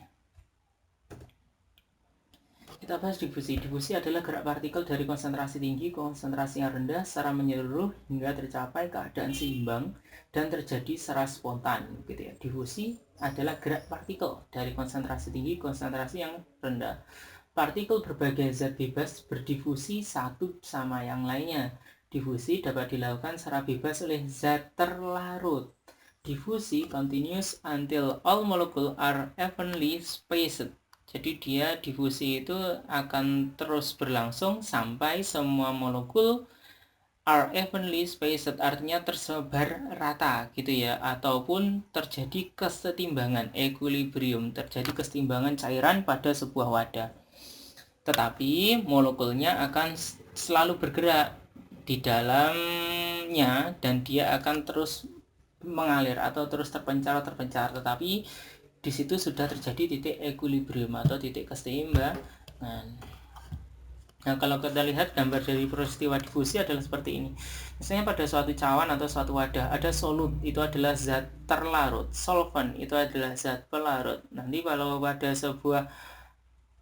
Kita bahas difusi. Difusi adalah gerak partikel dari konsentrasi tinggi ke konsentrasi yang rendah secara menyeluruh hingga tercapai keadaan seimbang dan terjadi secara spontan, gitu ya. Difusi adalah gerak partikel dari konsentrasi tinggi ke konsentrasi yang rendah. Partikel berbagai zat bebas berdifusi satu sama yang lainnya. Difusi dapat dilakukan secara bebas oleh zat terlarut. Difusi continues until all molecules are evenly spaced. Jadi dia difusi itu akan terus berlangsung sampai semua molekul are evenly spaced, artinya tersebar rata gitu ya, ataupun terjadi kesetimbangan, equilibrium, terjadi kesetimbangan cairan pada sebuah wadah. Tetapi molekulnya akan selalu bergerak di dalamnya dan dia akan terus mengalir atau terus terpencar, tetapi di situ sudah terjadi titik equilibrium atau titik keseimbangan. Nah, kalau kita lihat gambar dari peristiwa difusi adalah seperti ini. Misalnya pada suatu cawan atau suatu wadah ada solut, itu adalah zat terlarut. Solvent itu adalah zat pelarut. Nanti kalau pada sebuah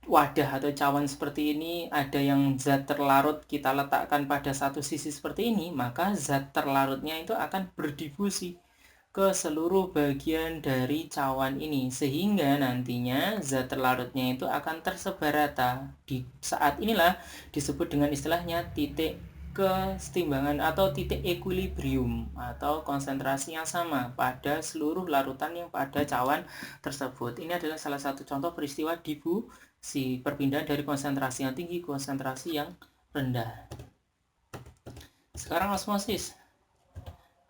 wadah atau cawan seperti ini ada yang zat terlarut kita letakkan pada satu sisi seperti ini, maka zat terlarutnya itu akan berdifusi ke seluruh bagian dari cawan ini, sehingga nantinya zat terlarutnya itu akan tersebar rata. Di saat inilah disebut dengan istilahnya titik kesetimbangan atau titik equilibrium atau konsentrasi yang sama pada seluruh larutan yang pada cawan tersebut. Ini adalah salah satu contoh peristiwa difusi, perpindahan dari konsentrasi yang tinggi ke konsentrasi yang rendah. Sekarang osmosis.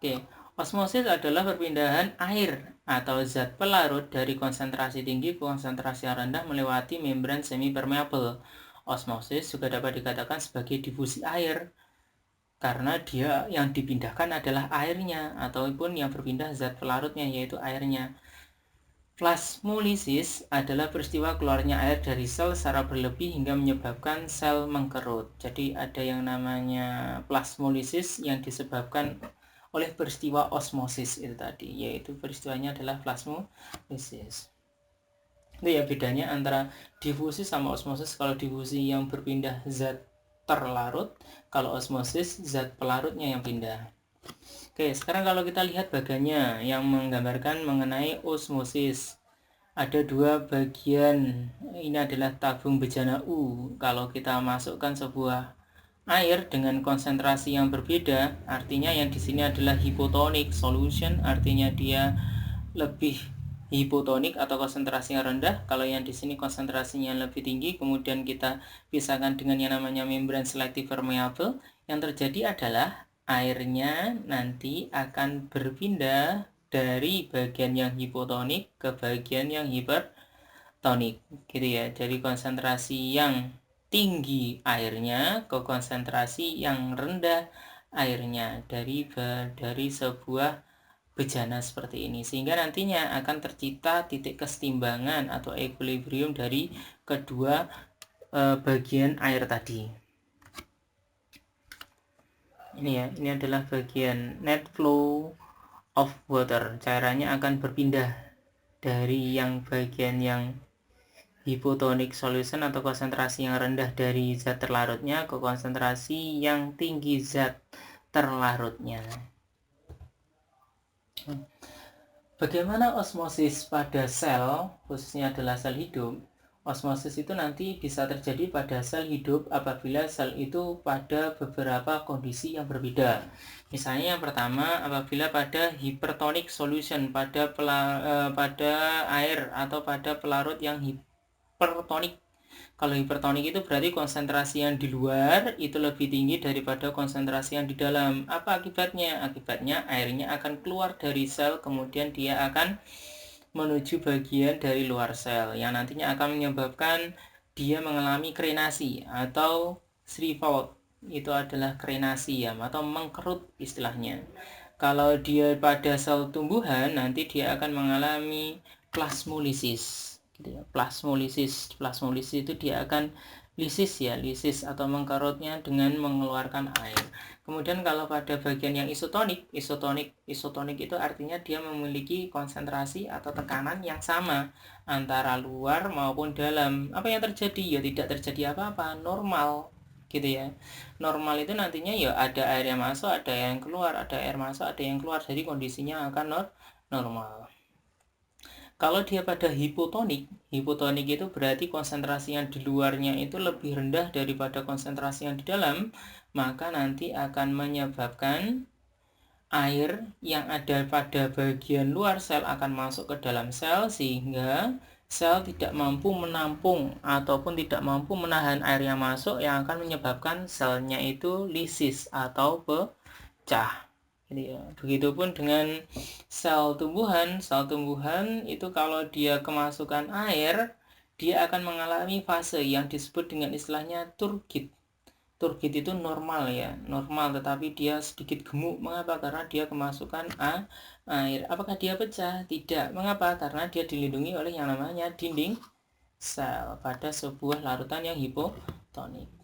Oke. Osmosis adalah perpindahan air atau zat pelarut dari konsentrasi tinggi ke konsentrasi yang rendah melewati membran semi-permeable. Osmosis juga dapat dikatakan sebagai difusi air karena dia yang dipindahkan adalah airnya ataupun yang berpindah zat pelarutnya yaitu airnya. Plasmolisis adalah peristiwa keluarnya air dari sel secara berlebih hingga menyebabkan sel mengkerut. Jadi ada yang namanya plasmolisis yang disebabkan oleh peristiwa osmosis itu tadi, yaitu peristiwanya adalah plasmolisis. Itu ya bedanya antara difusi sama osmosis. Kalau difusi yang berpindah zat terlarut, kalau osmosis zat pelarutnya yang pindah. Oke, sekarang kalau kita lihat bagannya yang menggambarkan mengenai osmosis. Ada dua bagian, ini adalah tabung bejana U. Kalau kita masukkan sebuah air dengan konsentrasi yang berbeda, artinya yang di sini adalah hypotonic solution, artinya dia lebih hipotonik atau konsentrasi yang rendah. Kalau yang di sini konsentrasinya lebih tinggi, kemudian kita pisahkan dengan yang namanya membran selective permeable. Yang terjadi adalah airnya nanti akan berpindah dari bagian yang hipotonik ke bagian yang hipertonik, gitu ya. Dari konsentrasi yang tinggi airnya ke konsentrasi yang rendah airnya dari sebuah bejana seperti ini, sehingga nantinya akan tercipta titik kesetimbangan atau equilibrium dari kedua bagian air tadi. Ini ya, ini adalah bagian net flow of water. Cairannya akan berpindah dari yang bagian yang hypotonic solution atau konsentrasi yang rendah dari zat terlarutnya ke konsentrasi yang tinggi zat terlarutnya. Bagaimana osmosis pada sel, khususnya adalah sel hidup? Osmosis itu nanti bisa terjadi pada sel hidup apabila sel itu pada beberapa kondisi yang berbeda. Misalnya yang pertama, apabila pada hypertonic solution, pada air atau pada pelarut yang hipertonik. Kalau hipertonik itu berarti konsentrasi yang di luar itu lebih tinggi daripada konsentrasi yang di dalam. Apa akibatnya? Akibatnya airnya akan keluar dari sel, kemudian dia akan menuju bagian dari luar sel yang nantinya akan menyebabkan dia mengalami krenasi atau shrivel. Itu adalah krenasi ya, atau mengkerut istilahnya. Kalau dia pada sel tumbuhan, nanti dia akan mengalami plasmolisis. Plasmolisis itu dia akan lisis ya, lisis atau mengkerutnya dengan mengeluarkan air. Kemudian kalau pada bagian yang isotonik itu artinya dia memiliki konsentrasi atau tekanan yang sama antara luar maupun dalam. Apa yang terjadi? Ya tidak terjadi apa-apa, normal gitu ya. Normal itu nantinya ya ada air yang masuk, ada yang keluar, ada air masuk, ada yang keluar. Jadi kondisinya akan normal. Kalau dia pada hipotonik itu berarti konsentrasi yang di luarnya itu lebih rendah daripada konsentrasi yang di dalam, maka nanti akan menyebabkan air yang ada pada bagian luar sel akan masuk ke dalam sel sehingga sel tidak mampu menampung ataupun tidak mampu menahan air yang masuk yang akan menyebabkan selnya itu lisis atau pecah. Jadi ya, begitupun dengan sel tumbuhan itu kalau dia kemasukan air, dia akan mengalami fase yang disebut dengan istilahnya turgid. Turgid itu normal ya, normal tetapi dia sedikit gemuk. Mengapa? Karena dia kemasukan air. Apakah dia pecah? Tidak. Mengapa? Karena dia dilindungi oleh yang namanya dinding sel pada sebuah larutan yang hipotonik.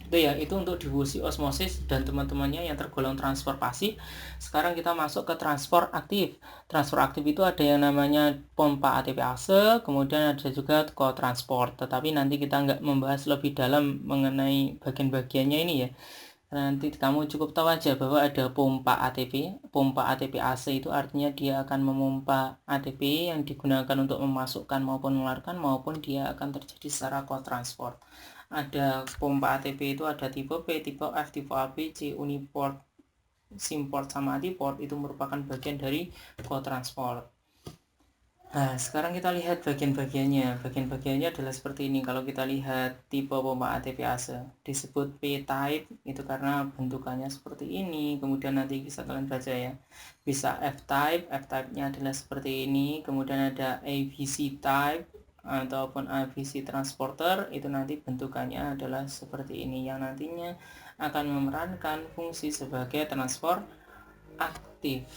Itu ya, itu untuk difusi osmosis dan teman-temannya yang tergolong transfer pasif. Sekarang kita masuk ke transfer aktif. Transfer aktif itu ada yang namanya pompa ATPase, kemudian ada juga co-transport. Tetapi nanti kita nggak membahas lebih dalam mengenai bagian-bagiannya ini ya. Nanti kamu cukup tahu aja bahwa ada pompa ATP. Pompa ATPase itu artinya dia akan memompa ATP yang digunakan untuk memasukkan maupun mengeluarkan, maupun dia akan terjadi secara co-transport. Ada pompa ATP itu ada tipe P, tipe F, tipe AB, C, uniport, simport sama antiport itu merupakan bagian dari co-transport. Nah, sekarang kita lihat bagian-bagiannya. Bagian-bagiannya adalah seperti ini. Kalau kita lihat tipe pompa ATPase disebut P-type itu karena bentukannya seperti ini. Kemudian nanti bisa kalian baca ya. Bisa F-type, F-type-nya adalah seperti ini. Kemudian ada ABC-type ataupun ABC transporter, itu nanti bentukannya adalah seperti ini yang nantinya akan memerankan fungsi sebagai transport aktif.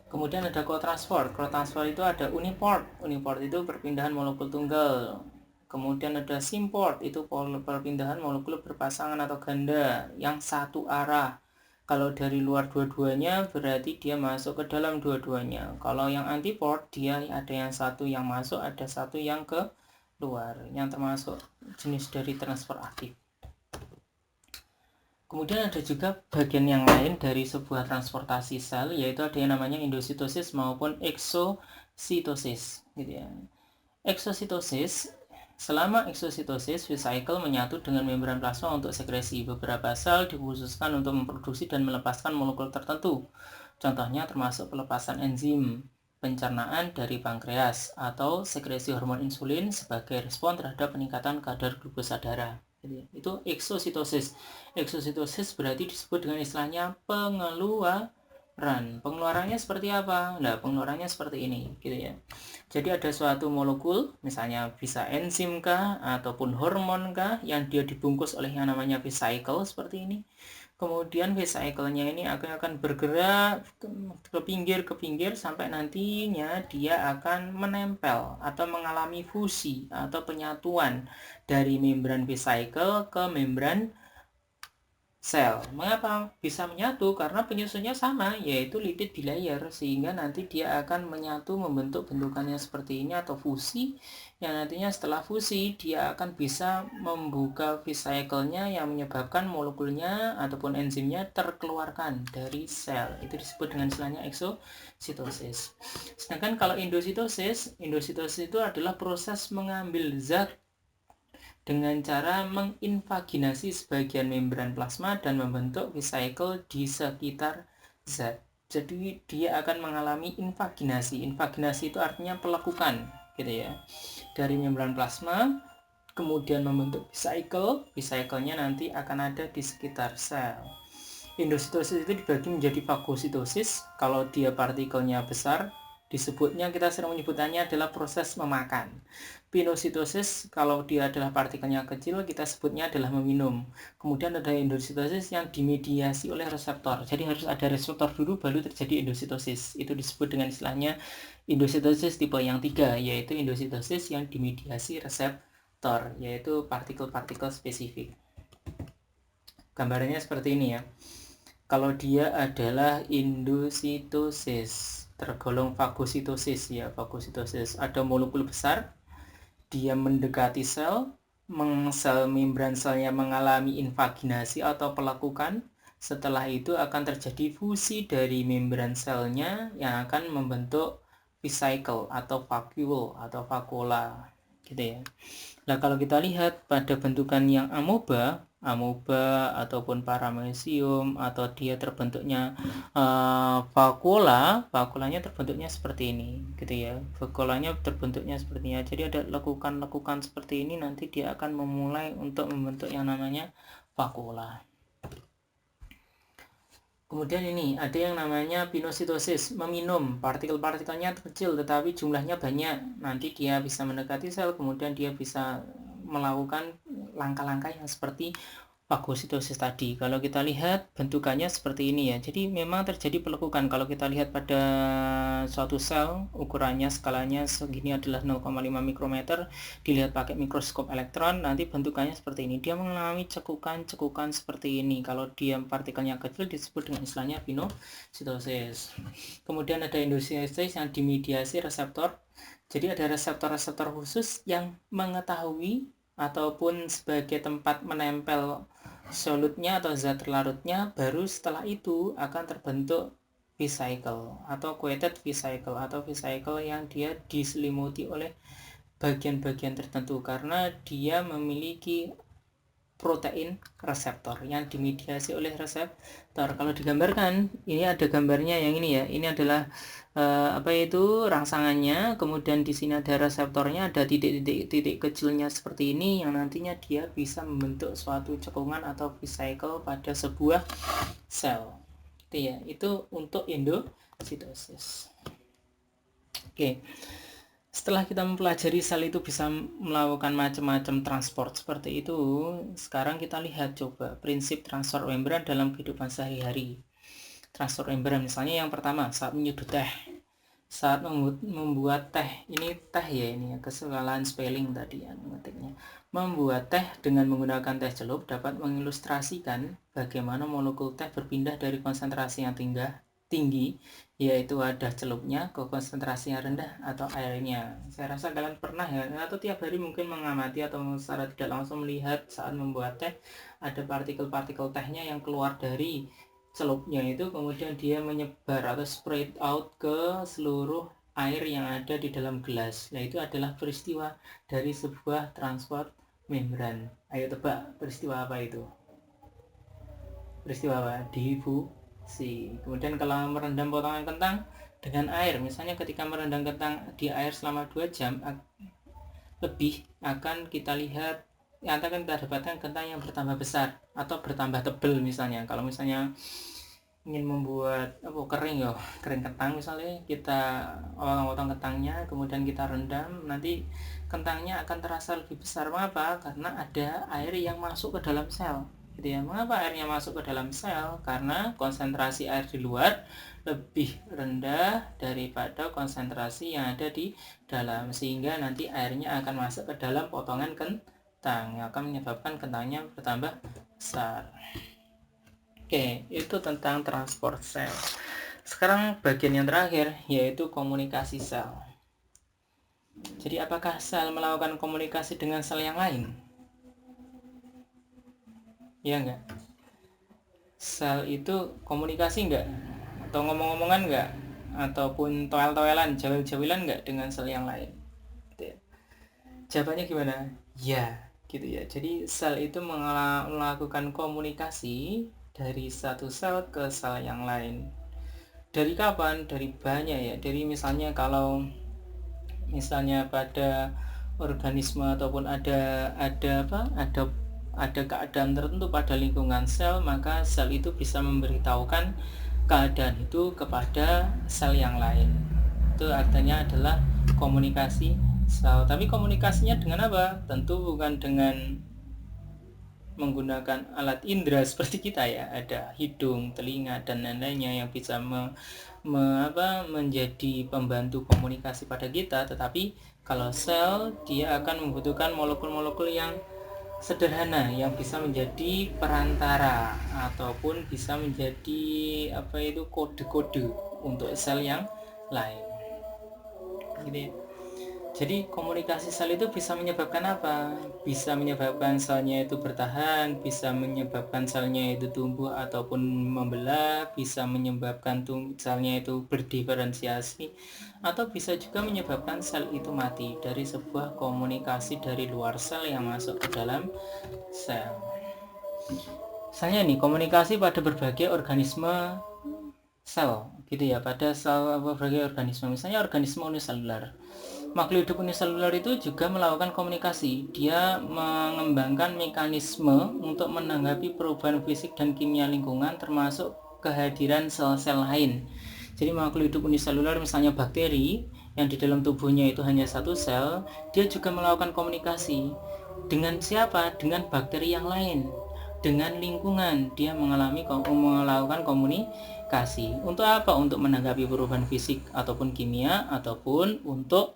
Kemudian ada co-transport. Co-transport itu ada uniport. Uniport itu perpindahan molekul tunggal. Kemudian ada simport, itu perpindahan molekul berpasangan atau ganda yang satu arah. Kalau dari luar dua-duanya berarti dia masuk ke dalam dua-duanya. Kalau yang antiport dia ada yang satu yang masuk, ada satu yang ke luar, yang termasuk jenis dari transfer aktif. Kemudian ada juga bagian yang lain dari sebuah transportasi sel, yaitu ada yang namanya endositosis maupun exositosis gitu ya. Exositosis, selama exositosis, vesicle menyatu dengan membran plasma untuk sekresi. Beberapa sel dikhususkan untuk memproduksi dan melepaskan molekul tertentu. Contohnya termasuk pelepasan enzim pencernaan dari pankreas atau sekresi hormon insulin sebagai respon terhadap peningkatan kadar glukosa darah. Jadi, itu exositosis. Exositosis berarti disebut dengan istilahnya pengeluarannya seperti apa? Nah, pengeluarannya seperti ini gitu ya. Jadi ada suatu molekul, misalnya bisa enzim kah ataupun hormon kah, yang dia dibungkus oleh yang namanya vesicle seperti ini. Kemudian vesicle-nya ini akan bergerak ke pinggir sampai nantinya dia akan menempel atau mengalami fusi atau penyatuan dari membran vesicle ke membran sel. Mengapa bisa menyatu? Karena penyusunnya sama, yaitu lipid bilayer, sehingga nanti dia akan menyatu membentuk bentukannya seperti ini atau fusi, yang nantinya setelah fusi dia akan bisa membuka vesicle-nya yang menyebabkan molekulnya ataupun enzimnya terkeluarkan dari sel. Itu disebut dengan istilahnya exositosis. Sedangkan kalau endositosis itu adalah proses mengambil zat dengan cara menginvaginasi sebagian membran plasma dan membentuk vesicle di sekitar zat. Jadi dia akan mengalami invaginasi. Invaginasi itu artinya pelekukan, gitu ya. Dari membran plasma, kemudian membentuk vesicle. Vesicle-nya nanti akan ada di sekitar sel. Endositosis itu dibagi menjadi fagositosis. Kalau dia partikelnya besar, kita sering menyebutnya adalah proses memakan. Pinositosis, kalau dia adalah partikelnya kecil, kita sebutnya adalah meminum. Kemudian ada endositosis yang dimediasi oleh reseptor. Jadi harus ada reseptor dulu baru terjadi endositosis. Itu disebut dengan istilahnya endositosis tipe yang 3, yaitu endositosis yang dimediasi reseptor. reseptor, yaitu partikel-partikel spesifik. Gambarannya seperti ini ya. Kalau dia adalah endositosis, tergolong fagositosis ya, fagositosis. Ada molekul besar, dia mendekati sel membran selnya mengalami invaginasi atau pelekukan. Setelah itu akan terjadi fusi dari membran selnya yang akan membentuk vesicle atau vacuole atau vakuola gitu ya. Nah, kalau kita lihat pada bentukan yang amoeba ataupun paramecium, atau dia terbentuknya vakuolanya terbentuknya seperti ini gitu ya. Vakuolanya terbentuknya seperti ini. Jadi ada lekukan-lekukan seperti ini, nanti dia akan memulai untuk membentuk yang namanya vakuola. Kemudian ini ada yang namanya pinositosis, meminum, partikel-partikelnya kecil tetapi jumlahnya banyak. Nanti dia bisa mendekati sel, kemudian dia bisa melakukan langkah-langkah yang seperti fagositosis tadi. Kalau kita lihat bentukannya seperti ini ya. Jadi memang terjadi pelekukan. Kalau kita lihat pada suatu sel, ukurannya skalanya segini adalah 0,5 mikrometer, dilihat pakai mikroskop elektron, nanti bentukannya seperti ini. Dia mengalami cekukan-cekukan seperti ini. Kalau dia partikelnya kecil disebut dengan istilahnya pinositosis. Kemudian ada endositosis yang dimediasi reseptor. Jadi ada reseptor-reseptor khusus yang mengetahui ataupun sebagai tempat menempel solutnya atau zat larutnya, baru setelah itu akan terbentuk vesicle atau coated vesicle atau vesicle yang dia diselimuti oleh bagian-bagian tertentu karena dia memiliki protein reseptor yang dimediasi oleh reseptor. Kalau digambarkan, ini ada gambarnya yang ini ya. Ini adalah rangsangannya, kemudian di sini ada reseptornya, ada titik-titik kecilnya seperti ini yang nantinya dia bisa membentuk suatu cekungan atau vesicle pada sebuah sel. Itu ya, itu untuk endositosis. Oke. Setelah kita mempelajari sel itu bisa melakukan macam-macam transport seperti itu, sekarang kita lihat coba prinsip transport membran dalam kehidupan sehari-hari. Transport membran misalnya yang pertama saat menyeduh teh, saat membuat teh, ini teh ya, ini ya, kesalahan spelling tadi ya ngetiknya. Membuat teh dengan menggunakan teh celup dapat mengilustrasikan bagaimana molekul teh berpindah dari konsentrasi yang tinggi, yaitu ada celupnya, ke konsentrasi yang rendah atau airnya. Saya rasa kalian pernah ya, atau tiap hari mungkin mengamati atau secara tidak langsung melihat saat membuat teh, ada partikel-partikel tehnya yang keluar dari celupnya itu, kemudian dia menyebar atau spread out ke seluruh air yang ada di dalam gelas. Nah, itu adalah peristiwa dari sebuah transport membran. Ayo tebak peristiwa apa itu? Peristiwa apa? Diffusi. Kemudian kalau merendam potongan kentang dengan air, misalnya ketika merendam kentang di air selama 2 jam lebih, akan kita lihat yang akan kita dapatkan kentang yang bertambah besar atau bertambah tebal. Misalnya kalau misalnya ingin membuat kering kentang, misalnya kita potong kentangnya, kemudian kita rendam, nanti kentangnya akan terasa lebih besar. Mengapa? Karena ada air yang masuk ke dalam sel gitu ya. Mengapa airnya masuk ke dalam sel? Karena konsentrasi air di luar lebih rendah daripada konsentrasi yang ada di dalam, sehingga nanti airnya akan masuk ke dalam potongan kentang yang akan menyebabkan kentangnya bertambah besar. Oke, itu tentang transport sel. Sekarang bagian yang terakhir, yaitu komunikasi sel. Jadi apakah sel melakukan komunikasi dengan sel yang lain? Ya enggak? Sel itu komunikasi enggak? Atau ngomong-ngomongan enggak? Ataupun toel-toelan, jawil-jawilan enggak dengan sel yang lain? Gitu ya. Jawabannya gimana? Ya, gitu ya. Jadi sel itu melakukan komunikasi dari satu sel ke sel yang lain. Dari kapan? Dari banyak ya. Dari misalnya kalau misalnya pada organisme ataupun ada keadaan tertentu pada lingkungan sel, maka sel itu bisa memberitahukan keadaan itu kepada sel yang lain. Itu artinya adalah komunikasi sel. Tapi komunikasinya dengan apa? Tentu bukan dengan menggunakan alat indera seperti kita ya, ada hidung, telinga, dan lain-lainnya yang bisa menjadi pembantu komunikasi pada kita, tetapi kalau sel dia akan membutuhkan molekul-molekul yang sederhana yang bisa menjadi perantara ataupun bisa menjadi kode-kode untuk sel yang lain, gitu ya. Jadi komunikasi sel itu bisa menyebabkan apa? Bisa menyebabkan selnya itu bertahan, bisa menyebabkan selnya itu tumbuh ataupun membelah, bisa menyebabkan selnya itu berdiferensiasi, atau bisa juga menyebabkan sel itu mati dari sebuah komunikasi dari luar sel yang masuk ke dalam sel. Misalnya nih, komunikasi pada berbagai organisme sel, gitu ya, pada berbagai organisme, misalnya organisme uniselular. Makhluk hidup uniselular itu juga melakukan komunikasi. Dia mengembangkan mekanisme untuk menanggapi perubahan fisik dan kimia lingkungan, termasuk kehadiran sel-sel lain. Jadi makhluk hidup uniselular, misalnya bakteri yang di dalam tubuhnya itu hanya satu sel, dia juga melakukan komunikasi. Dengan siapa? Dengan bakteri yang lain, dengan lingkungan. Dia melakukan komunikasi. Untuk apa? Untuk menanggapi perubahan fisik ataupun kimia, ataupun untuk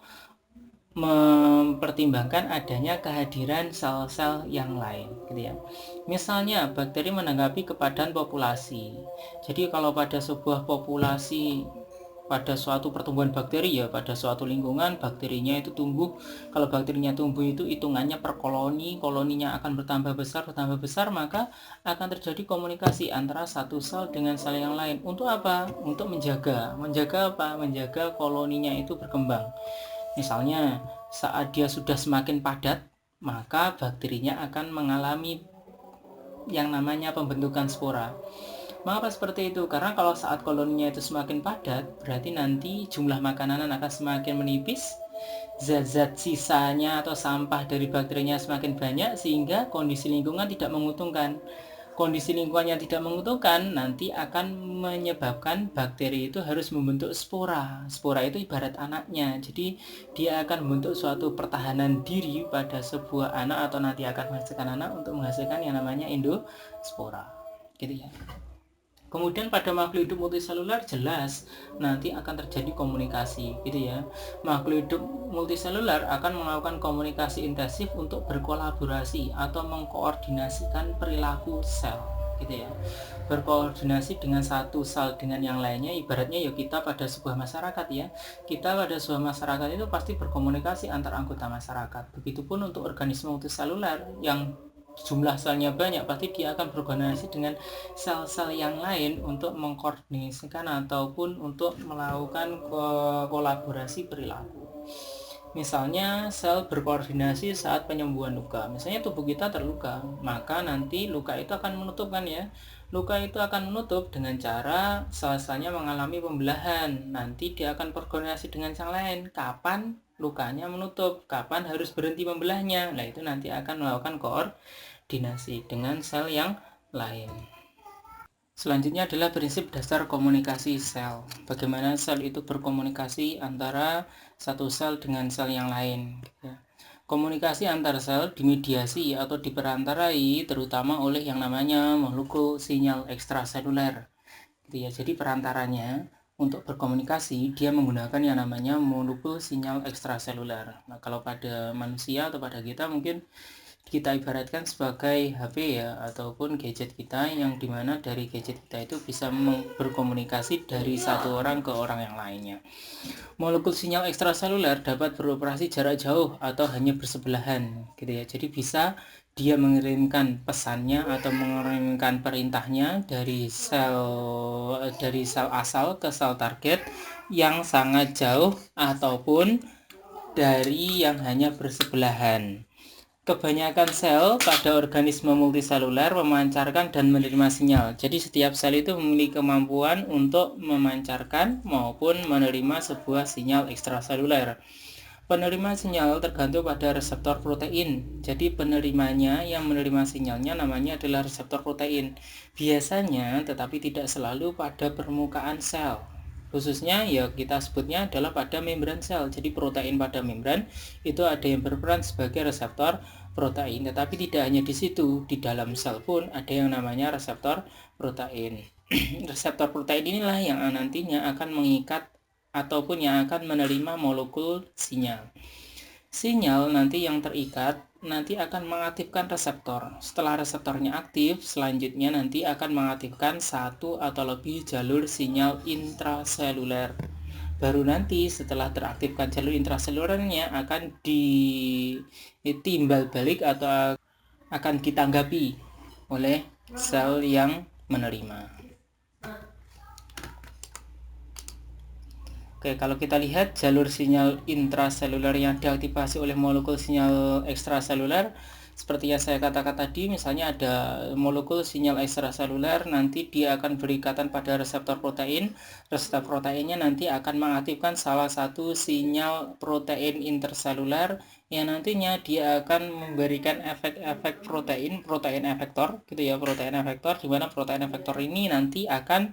mempertimbangkan adanya kehadiran sel-sel yang lain, gitu ya. Misalnya bakteri menanggapi kepadatan populasi. Jadi kalau pada sebuah populasi, pada suatu pertumbuhan bakteri ya, pada suatu lingkungan bakterinya itu tumbuh. Kalau bakterinya tumbuh itu hitungannya per koloni, koloninya akan bertambah besar, maka akan terjadi komunikasi antara satu sel dengan sel yang lain. Untuk apa? Untuk menjaga apa? Menjaga koloninya itu berkembang. Misalnya saat dia sudah semakin padat, maka bakterinya akan mengalami yang namanya pembentukan spora. Mengapa seperti itu? Karena kalau saat koloninya itu semakin padat, berarti nanti jumlah makanan akan semakin menipis, zat-zat sisanya atau sampah dari bakterinya semakin banyak, sehingga kondisi lingkungan tidak menguntungkan. Kondisi lingkungan yang tidak menguntungkan nanti akan menyebabkan bakteri itu harus membentuk spora. Spora itu ibarat anaknya, jadi dia akan membentuk suatu pertahanan diri pada sebuah anak, atau nanti akan menghasilkan anak untuk menghasilkan yang namanya endospora, gitu ya. Kemudian pada makhluk hidup multiselular jelas nanti akan terjadi komunikasi, gitu ya. Makhluk hidup multiselular akan melakukan komunikasi intensif untuk berkolaborasi atau mengkoordinasikan perilaku sel, gitu ya. Berkoordinasi dengan satu sel dengan yang lainnya, ibaratnya ya kita pada sebuah masyarakat ya. Kita pada sebuah masyarakat itu pasti berkomunikasi antar anggota masyarakat. Begitupun untuk organisme multiselular yang jumlah selnya banyak, pasti dia akan berkoordinasi dengan sel-sel yang lain untuk mengkoordinasikan ataupun untuk melakukan kolaborasi perilaku. Misalnya sel berkoordinasi saat penyembuhan luka. Misalnya tubuh kita terluka, maka nanti luka itu akan menutup kan ya. Luka itu akan menutup dengan cara sel-selnya mengalami pembelahan. Nanti dia akan berkoordinasi dengan yang lain. Kapan lukanya menutup, kapan harus berhenti membelahnya. Nah, itu nanti akan melakukan koordinasi dengan sel yang lain. Selanjutnya adalah prinsip dasar komunikasi sel. Bagaimana sel itu berkomunikasi antara satu sel dengan sel yang lain. Komunikasi antar sel dimediasi atau diperantarai terutama oleh yang namanya molekul sinyal ekstraseluler. Jadi perantaranya untuk berkomunikasi dia menggunakan yang namanya molekul sinyal ekstraseluler. Nah, kalau pada manusia atau pada kita mungkin kita ibaratkan sebagai HP ya, ataupun gadget kita, yang dimana dari gadget kita itu bisa berkomunikasi dari satu orang ke orang yang lainnya. Molekul sinyal ekstraseluler dapat beroperasi jarak jauh atau hanya bersebelahan, gitu ya. Jadi bisa dia mengirimkan pesannya atau mengirimkan perintahnya dari sel asal ke sel target yang sangat jauh ataupun dari yang hanya bersebelahan. Kebanyakan sel pada organisme multiseluler memancarkan dan menerima sinyal. Jadi setiap sel itu memiliki kemampuan untuk memancarkan maupun menerima sebuah sinyal ekstraseluler. Penerima sinyal tergantung pada reseptor protein. Jadi penerimanya yang menerima sinyalnya namanya adalah reseptor protein. Biasanya, tetapi tidak selalu pada permukaan sel. Khususnya ya kita sebutnya adalah pada membran sel. Jadi protein pada membran itu ada yang berperan sebagai reseptor protein. Tetapi tidak hanya di situ, di dalam sel pun ada yang namanya reseptor protein. reseptor protein inilah yang nantinya akan mengikat ataupun yang akan menerima molekul sinyal. Sinyal nanti yang terikat nanti akan mengaktifkan reseptor. Setelah reseptornya aktif, selanjutnya nanti akan mengaktifkan satu atau lebih jalur sinyal intraseluler. Baru nanti setelah teraktifkan jalur intraselulernya akan ditimbal balik atau akan ditanggapi oleh sel yang menerima. Oke, kalau kita lihat jalur sinyal intraseluler yang diaktifasi oleh molekul sinyal ekstraseluler, seperti yang saya katakan tadi, misalnya ada molekul sinyal ekstraseluler, nanti dia akan berikatan pada reseptor protein. Reseptor proteinnya nanti akan mengaktifkan salah satu sinyal protein interseluler yang nantinya dia akan memberikan efek-efek protein efektor, gitu ya, protein efektor, di mana protein efektor ini nanti akan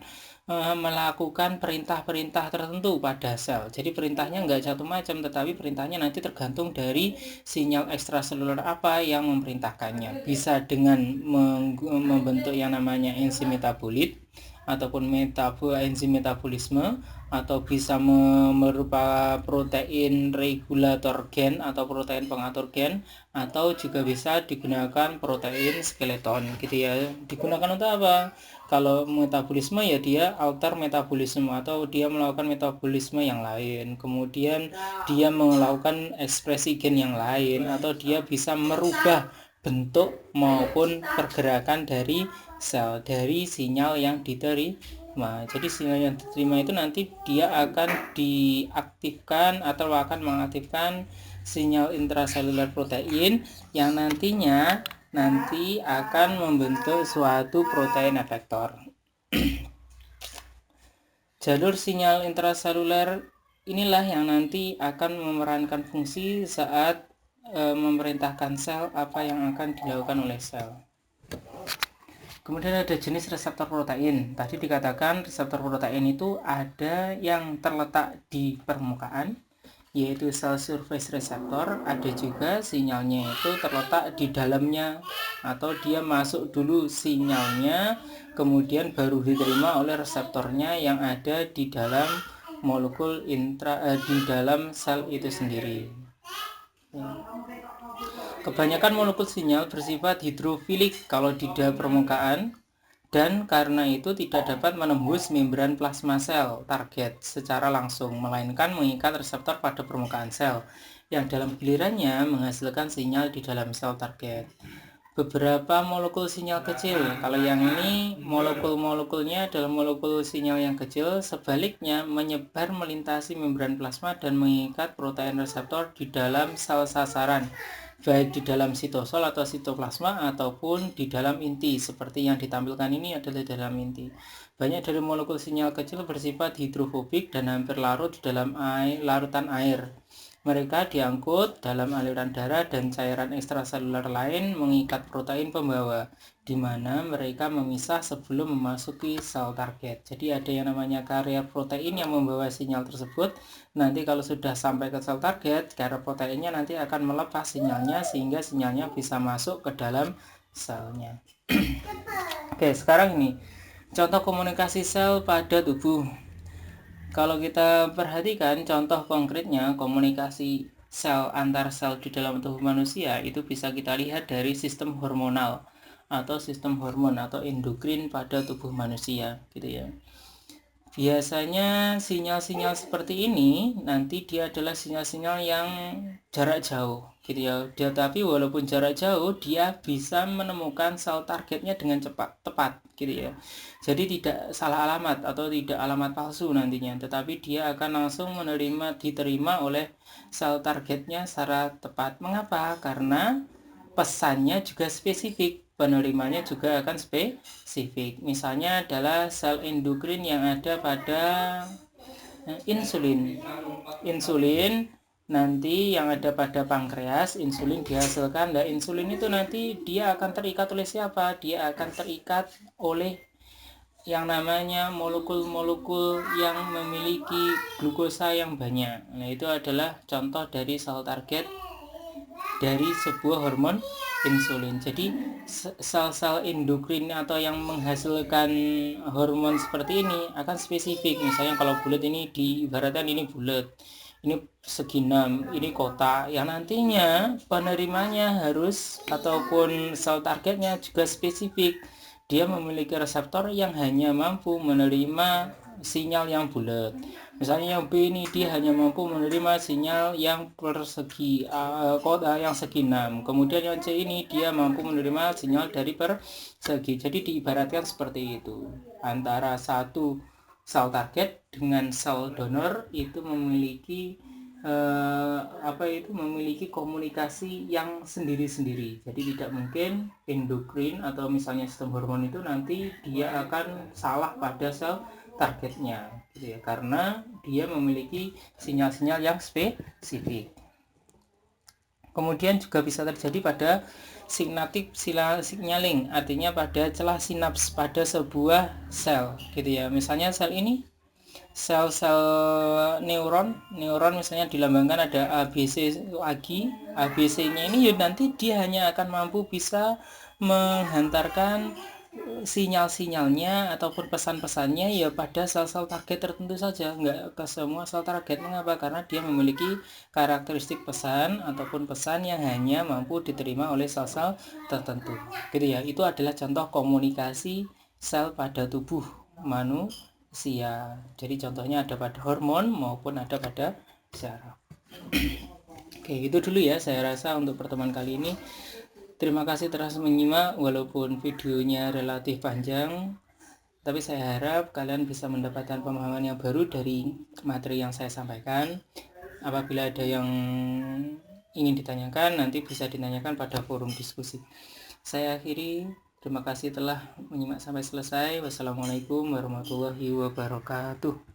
melakukan perintah-perintah tertentu pada sel. Jadi perintahnya nggak satu macam, tetapi perintahnya nanti tergantung dari sinyal ekstraseluler apa yang memerintahkannya. Bisa dengan membentuk yang namanya enzim metabolit ataupun enzim metabolisme, atau bisa berupa protein regulator gen atau protein pengatur gen, atau juga bisa digunakan protein skeleton, gitu ya. Digunakan untuk apa? Kalau metabolisme ya dia alter metabolisme atau dia melakukan metabolisme yang lain, kemudian dia melakukan ekspresi gen yang lain, atau dia bisa merubah bentuk maupun pergerakan dari sel dari sinyal yang diterima. Jadi sinyal yang diterima itu nanti dia akan diaktifkan atau akan mengaktifkan sinyal intraseluler protein yang nantinya akan membentuk suatu protein efektor. Jalur sinyal intraseluler inilah yang nanti akan memerankan fungsi saat memerintahkan sel apa yang akan dilakukan oleh sel. Kemudian ada jenis reseptor protein. Tadi dikatakan reseptor protein itu ada yang terletak di permukaan, yaitu cell surface receptor. Ada juga sinyalnya itu terletak di dalamnya, atau dia masuk dulu sinyalnya, kemudian baru diterima oleh reseptornya yang ada di dalam molekul di dalam sel itu sendiri. Kebanyakan molekul sinyal bersifat hidrofilik kalau di permukaan, dan karena itu tidak dapat menembus membran plasma sel target secara langsung, melainkan mengikat reseptor pada permukaan sel yang dalam gilirannya menghasilkan sinyal di dalam sel target. Beberapa molekul sinyal kecil, kalau yang ini molekul-molekulnya adalah molekul sinyal yang kecil, sebaliknya menyebar melintasi membran plasma dan mengikat protein reseptor di dalam sel sasaran, baik di dalam sitosol atau sitoplasma ataupun di dalam inti. Seperti yang ditampilkan ini adalah di dalam inti. Banyak dari molekul sinyal kecil bersifat hidrofobik dan hampir larut di dalam larutan air. Mereka diangkut dalam aliran darah dan cairan ekstraseluler lain mengikat protein pembawa, di mana mereka memisah sebelum memasuki sel target. Jadi ada yang namanya karier protein yang membawa sinyal tersebut. Nanti kalau sudah sampai ke sel target, karier proteinnya nanti akan melepas sinyalnya sehingga sinyalnya bisa masuk ke dalam selnya. Oke, sekarang ini contoh komunikasi sel pada tubuh. Kalau kita perhatikan contoh konkretnya komunikasi sel antar sel di dalam tubuh manusia, itu bisa kita lihat dari sistem hormonal atau sistem hormon atau endokrin pada tubuh manusia, gitu ya. Biasanya sinyal-sinyal seperti ini nanti dia adalah sinyal-sinyal yang jarak jauh, gitu ya. Tapi walaupun jarak jauh, dia bisa menemukan sel targetnya dengan tepat, gitu ya. Jadi tidak salah alamat atau tidak alamat palsu nantinya, tetapi dia akan langsung diterima oleh sel targetnya secara tepat. Mengapa? Karena pesannya juga spesifik, penerimanya juga akan spesifik. Misalnya adalah sel endokrin yang ada pada insulin. Insulin nanti yang ada pada pankreas, insulin dihasilkan. Nah, insulin itu nanti dia akan terikat oleh siapa? Dia akan terikat oleh yang namanya molekul-molekul yang memiliki glukosa yang banyak. Nah, itu adalah contoh dari sel target dari sebuah hormon insulin. Jadi sel-sel endokrin atau yang menghasilkan hormon seperti ini akan spesifik. Misalnya kalau bulat ini diibaratkan ini bulat, ini segi 6, ini kotak. Yang nantinya penerimanya harus ataupun sel targetnya juga spesifik. Dia memiliki reseptor yang hanya mampu menerima sinyal yang bulat. Misalnya yang B ini dia hanya mampu menerima sinyal yang persegi kota yang segi 6. Kemudian yang C ini dia mampu menerima sinyal dari persegi. Jadi diibaratkan seperti itu. Antara satu sel target dengan sel donor itu memiliki memiliki komunikasi yang sendiri-sendiri. Jadi tidak mungkin endokrin atau misalnya sistem hormon itu nanti dia akan salah pada sel targetnya gitu ya, karena dia memiliki sinyal-sinyal yang spesifik. Kemudian juga bisa terjadi pada synaptic signaling, artinya pada celah sinaps pada sebuah sel gitu ya. Misalnya sel ini sel-sel neuron misalnya dilambangkan ada ABC lagi, ABC-nya ini nanti dia hanya akan mampu bisa menghantarkan sinyal-sinyalnya ataupun pesan-pesannya ya pada sel-sel target tertentu saja, enggak ke semua sel target. Mengapa? Karena dia memiliki karakteristik pesan ataupun pesan yang hanya mampu diterima oleh sel-sel tertentu gitu ya. Itu adalah contoh komunikasi sel pada tubuh manusia. Jadi contohnya ada pada hormon maupun ada pada syaraf. Oke, itu dulu ya saya rasa untuk pertemuan kali ini. Terima kasih telah menyimak walaupun videonya relatif panjang, tapi saya harap kalian bisa mendapatkan pemahaman yang baru dari materi yang saya sampaikan. Apabila ada yang ingin ditanyakan, nanti bisa ditanyakan pada forum diskusi. Saya akhiri, terima kasih telah menyimak sampai selesai. Wassalamualaikum warahmatullahi wabarakatuh.